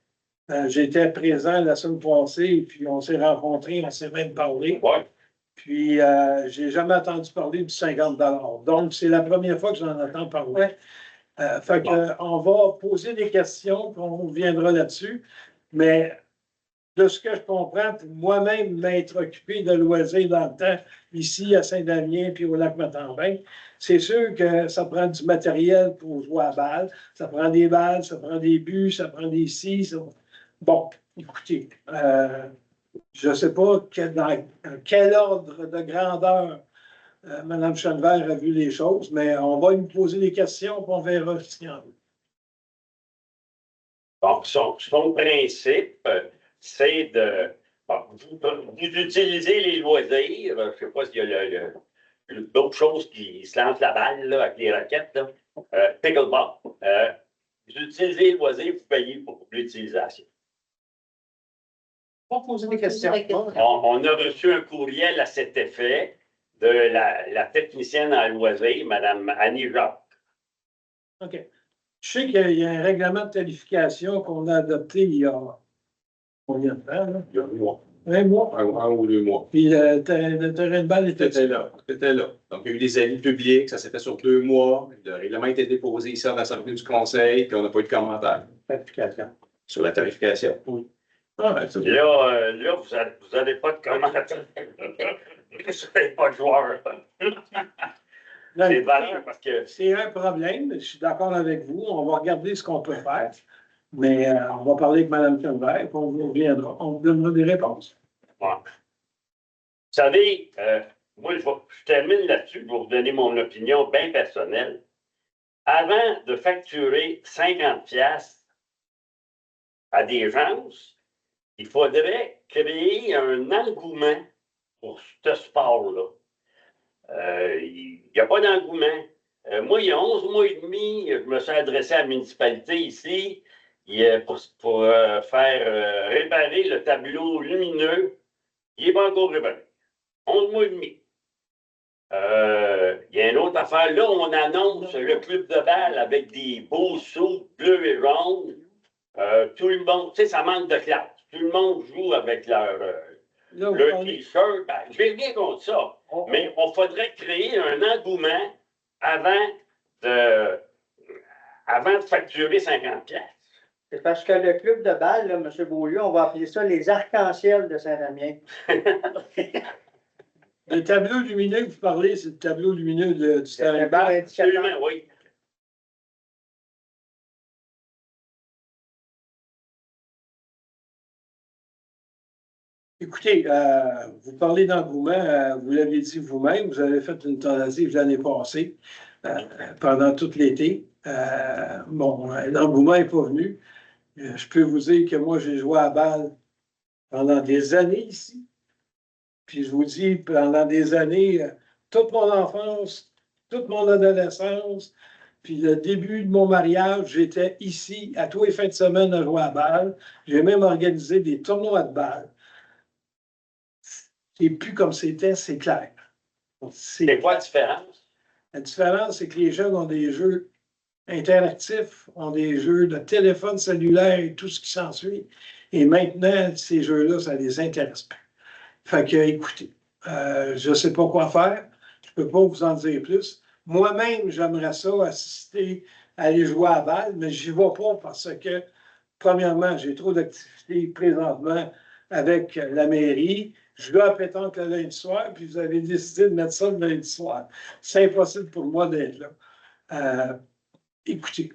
J'étais présent la semaine passée, puis on s'est rencontrés, on s'est même parlé. Ouais. Puis, j'ai jamais entendu parler du 50 $. Donc, c'est la première fois que j'en entends parler. Fait que, on va poser des questions, puis on reviendra là-dessus. Mais de ce que je comprends, pour moi-même m'être occupé de loisirs dans le temps, ici à Saint-Damien puis au lac Matambin, c'est sûr que ça prend du matériel pour jouer à balle. Ça prend des balles, ça prend des buts, ça prend des scies. Bon, écoutez, je ne sais pas dans quel ordre de grandeur Mme Chenevert a vu les choses, mais on va lui poser des questions et on verra ce qu'il y en a. Bon, son principe, c'est de. Bon, vous utilisez les loisirs. Je ne sais pas s'il y a d'autres choses qui se lancent la balle là, avec les raquettes. Là. Pickleball. Vous utilisez les loisirs, vous payez pour l'utilisation. On va poser des questions. On a reçu un courriel à cet effet de la technicienne en loisirs, Mme Annie Jacques. OK. Je sais qu'il y a un règlement de qualification qu'on a adopté il y a combien de temps? Là? Il y a 1 mois. 1 mois? Un ou 2 mois. Puis le terrain de balle était là. C'était là. Donc, il y a eu des avis publics, ça s'est fait sur 2 mois. Le règlement a été déposé ici à l'Assemblée du Conseil, puis on n'a pas eu de commentaire. tarification. Sur la tarification. Oui. Ah, ben, là, vous n'avez pas de commentaire. Vous n'avez pas de joueur. C'est valeur parce que. C'est un problème, je suis d'accord avec vous. On va regarder ce qu'on peut faire. Mais on va parler avec Mme Chenevert et on vous reviendra. On vous donnera des réponses. Ouais. Vous savez, moi, je termine là-dessus. Je vais vous donner mon opinion bien personnelle. Avant de facturer 50$ à des gens, il faudrait créer un engouement pour ce sport-là. Il n'y a pas d'engouement. Moi, il y a 11 mois et demi, je me suis adressé à la municipalité ici pour faire réparer le tableau lumineux. Il n'est pas encore réparé. 11 mois et demi. Il y a une autre affaire. Là, on annonce le club de balle avec des beaux sauts bleus et jaunes. Tout le monde, tu sais, ça manque de classe. Tout le monde joue avec leur t-shirt. Ben, je vais bien contre ça. Mais on faudrait créer un engouement avant de facturer 50$. C'est parce que le club de balle, là, M. Beaulieu, on va appeler ça les arcs-en-ciel de Saint-Damien. Le tableau lumineux que vous parlez, c'est le tableau lumineux du terrain de balle. Absolument, oui. Écoutez, vous parlez d'engouement, vous l'avez dit vous-même, vous avez fait une tentative l'année passée, pendant tout l'été. L'engouement n'est pas venu. Je peux vous dire que moi, j'ai joué à la balle pendant des années ici. Puis je vous dis, pendant des années, toute mon enfance, toute mon adolescence, puis le début de mon mariage, j'étais ici à tous les fins de semaine à jouer à la balle. J'ai même organisé des tournois de balle. C'est plus comme c'était, c'est clair. C'est quoi la différence? La différence, c'est que les jeunes ont des jeux interactifs, ont des jeux de téléphone cellulaire et tout ce qui s'ensuit. Et maintenant, ces jeux-là, ça les intéresse pas. Fait que, écoutez, je ne sais pas quoi faire. Je ne peux pas vous en dire plus. Moi-même, j'aimerais ça assister à aller jouer à la balle, mais je n'y vais pas parce que, premièrement, j'ai trop d'activités présentement avec la mairie. Je vais à pétanque le lundi soir, puis vous avez décidé de mettre ça le lundi soir. C'est impossible pour moi d'être là. Écoutez,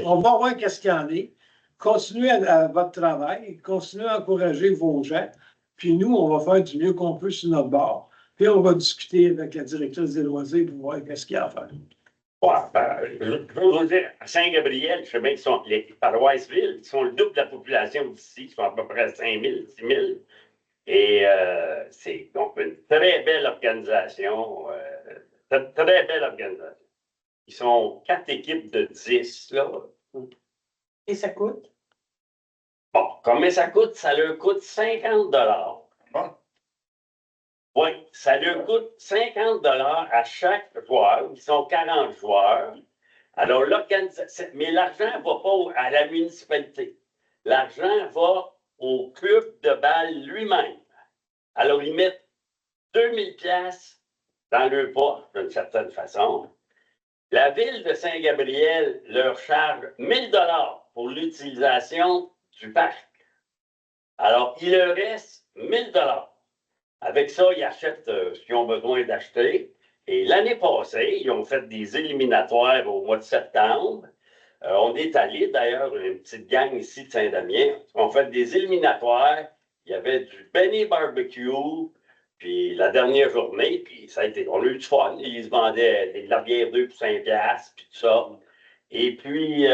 on va voir qu'est-ce qu'il y en est. Continuez à votre travail, continuez à encourager vos gens, puis nous, on va faire du mieux qu'on peut sur notre bord, puis on va discuter avec la directrice des loisirs pour voir qu'est-ce qu'il y a à faire. Ouais, je veux vous dire, à Saint-Gabriel, je sais bien qu'ils sont les paroisses-villes, ils sont le double de la population d'ici, ils sont à peu près 5 000, 6 000. Et c'est donc une très belle organisation, très belle organisation. Ils sont 4 équipes de 10, là. Et ça coûte? Bon, combien ça coûte? Ça leur coûte 50 Bon. Oui, ça leur coûte 50 à chaque joueur. Ils sont 40 joueurs. Alors, l'organisation, mais l'argent ne va pas à la municipalité. L'argent va au club de balle lui-même. Alors, ils mettent 2000 pièces dans leur poche, d'une certaine façon. La ville de Saint-Gabriel leur charge 1000 pour l'utilisation du parc. Alors, il leur reste 1000 $. Avec ça, ils achètent ce qu'ils ont besoin d'acheter. Et l'année passée, ils ont fait des éliminatoires au mois de septembre. On est allé, d'ailleurs, une petite gang ici de Saint-Damien. On fait des éliminatoires. Il y avait du Benny Barbecue. Puis la dernière journée, puis ça a été, on a eu du fun. Ils se vendaient de la bière 2 pour 5 $, puis tout ça. Et puis,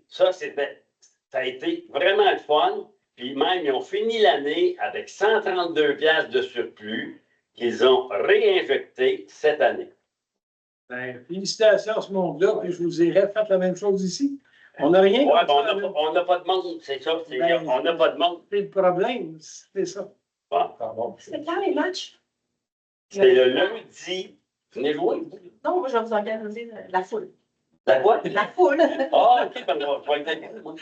ça a été vraiment le fun. Puis même, ils ont fini l'année avec 132 $ de surplus qu'ils ont réinjecté cette année. Ben, félicitations à ce monde-là, puis je vous dirais, faites la même chose ici. On n'a rien. Ouais, ben on n'a pas de monde, c'est ça. Ben, on n'a pas de monde. C'est le problème, c'est ça. Bon. C'est quand les matchs? C'est le lundi. Venez jouer. Non, moi, je vais vous organiser la foule. La quoi? La foule. Ah, OK, ben, je vais être d'accord, moi.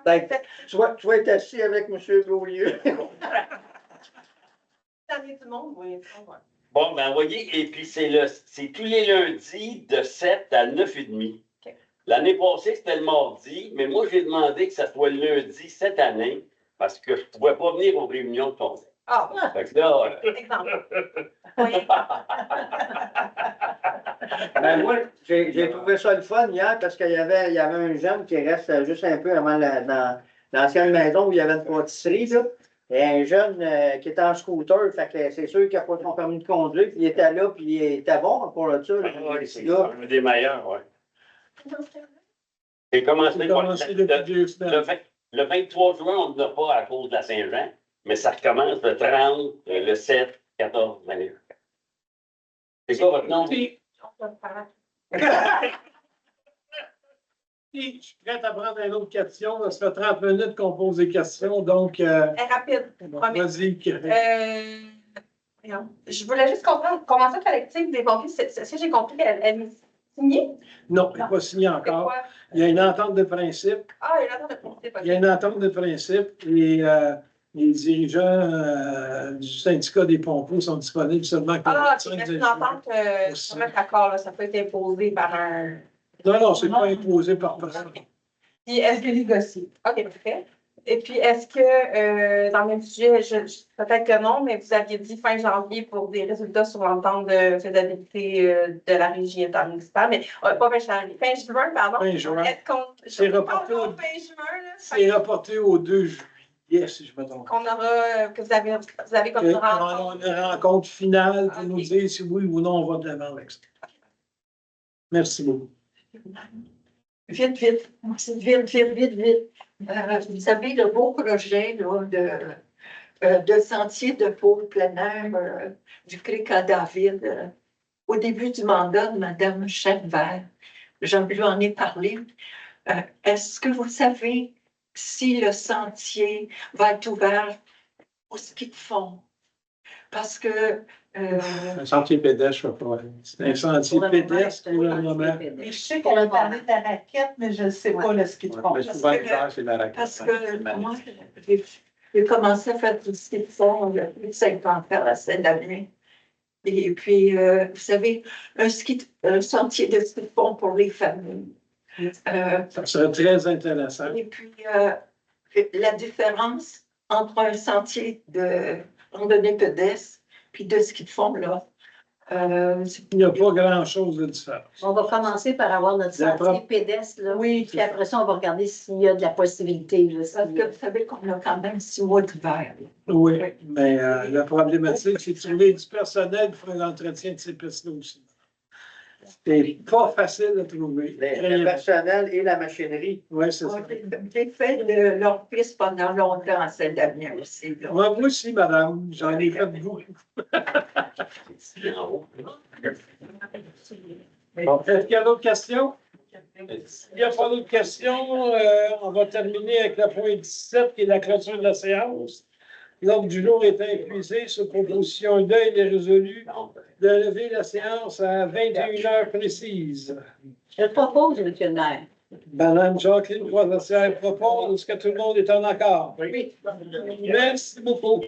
Ben, tu vas être assis avec M. Beaulieu. Dernier du monde, oui. Bon, ben, voyez, et puis c'est tous les lundis de 7 à 9h30. OK. L'année passée, c'était le mardi, mais moi, j'ai demandé que ça soit le lundi cette année parce que je ne pouvais pas venir aux réunions de conseil. Ah, Fait que là, exemple. Oui. Ben, moi, j'ai trouvé ça le fun hier parce qu'il y avait un jeune qui reste juste un peu avant dans l'ancienne maison où il y avait une pâtisserie, là. Et un jeune qui était en scooter, fait que c'est sûr qu'il n'a pas son permis de conduire, puis il était là, puis il était bon pour le ça. c'est un des meilleurs, oui. J'ai commencé, depuis 2 semaines. le 23 juin, on ne l'a pas à cause de la Saint-Jean, mais ça recommence le 30, le 7, 14, 21. C'est quoi votre nom? Je suis prêt à prendre une autre question. Ça fait 30 minutes qu'on pose des questions, donc Rapide, promis. vas-y. Je voulais juste comprendre, convention collective des pompiers, c'est ce que j'ai compris, elle est signée? Non, elle n'est pas signée C'est encore. quoi? Il y a une entente de principe. Ah, il y a une attente de principe. Il y a une entente de principe et les dirigeants du syndicat des pompiers sont disponibles seulement pour Ah, 25 c'est une entente, Aussi. je vais mettre d'accord, là, ça peut être imposé par un. Non, c'est pas imposé par personne. Puis est-ce que négocié? OK, parfait. Et puis, est-ce que, dans le même sujet, peut-être que non, mais vous aviez dit fin janvier pour des résultats sur l'entente de faisabilité de la régie intermunicipale, mais pas fin janvier, fin juin, pardon. Fin juin. Est-ce qu'on. C'est reporté fin juin, là? C'est reporté au 2 juillet, si je me trompe. Qu'on aura, que vous avez comme une rencontre. On a une rencontre finale pour nous dire si oui ou non on va de l'avant avec ça. Merci beaucoup. Vite, vite. Vous savez, le beau projet là, de sentier de pôle plein air du Cric à David, au début du mandat de Mme Chalvert, je lui en ai parlé. Est-ce que vous savez si le sentier va être ouvert au ski de fond? Parce que Un sentier pédestre, je ne sais pas. C'est un sentier pédestre pour le moment. Je sais qu'on a parlé de la raquette, mais je ne sais pas le ski de fond. Mais souvent, l'hiver, c'est la raquette. Parce que moi, j'ai commencé à faire du ski de fond il y a plus de 50 ans à Saint-Damien. Et puis, vous savez, un sentier de ski de fond pour les familles. Ça serait très intéressant. Et puis, la différence entre un sentier de randonnée pédestre puis de ski de fond, là, Il n'y a pas grand-chose de différent. On va commencer par avoir notre sentier pédestre, là. Oui. Puis après ça, on va regarder s'il y a de la possibilité, là. parce que vous savez qu'on a quand même 6 mois d'hiver. Oui, mais la problématique, c'est de trouver du personnel pour faire l'entretien de ces pistes-là aussi. C'est pas facile à trouver. Le personnel et la machinerie. Oui, c'est ça. J'ai fait de leur piste pendant longtemps à Saint-Damien aussi. là. Moi aussi, madame, j'en ai fait beaucoup. En haut. Bon, est-ce qu'il y a d'autres questions? Il n'y a pas d'autres questions. On va terminer avec le point 17, qui est la clôture de la séance. L'ordre du jour est épuisé. Sur proposition d'un, il est résolu de lever la séance à 21 heures précises. Je le propose, M. le maire. Madame Jacqueline Croix-Lassière propose. Est-ce que tout le monde est en accord? Oui. Merci beaucoup.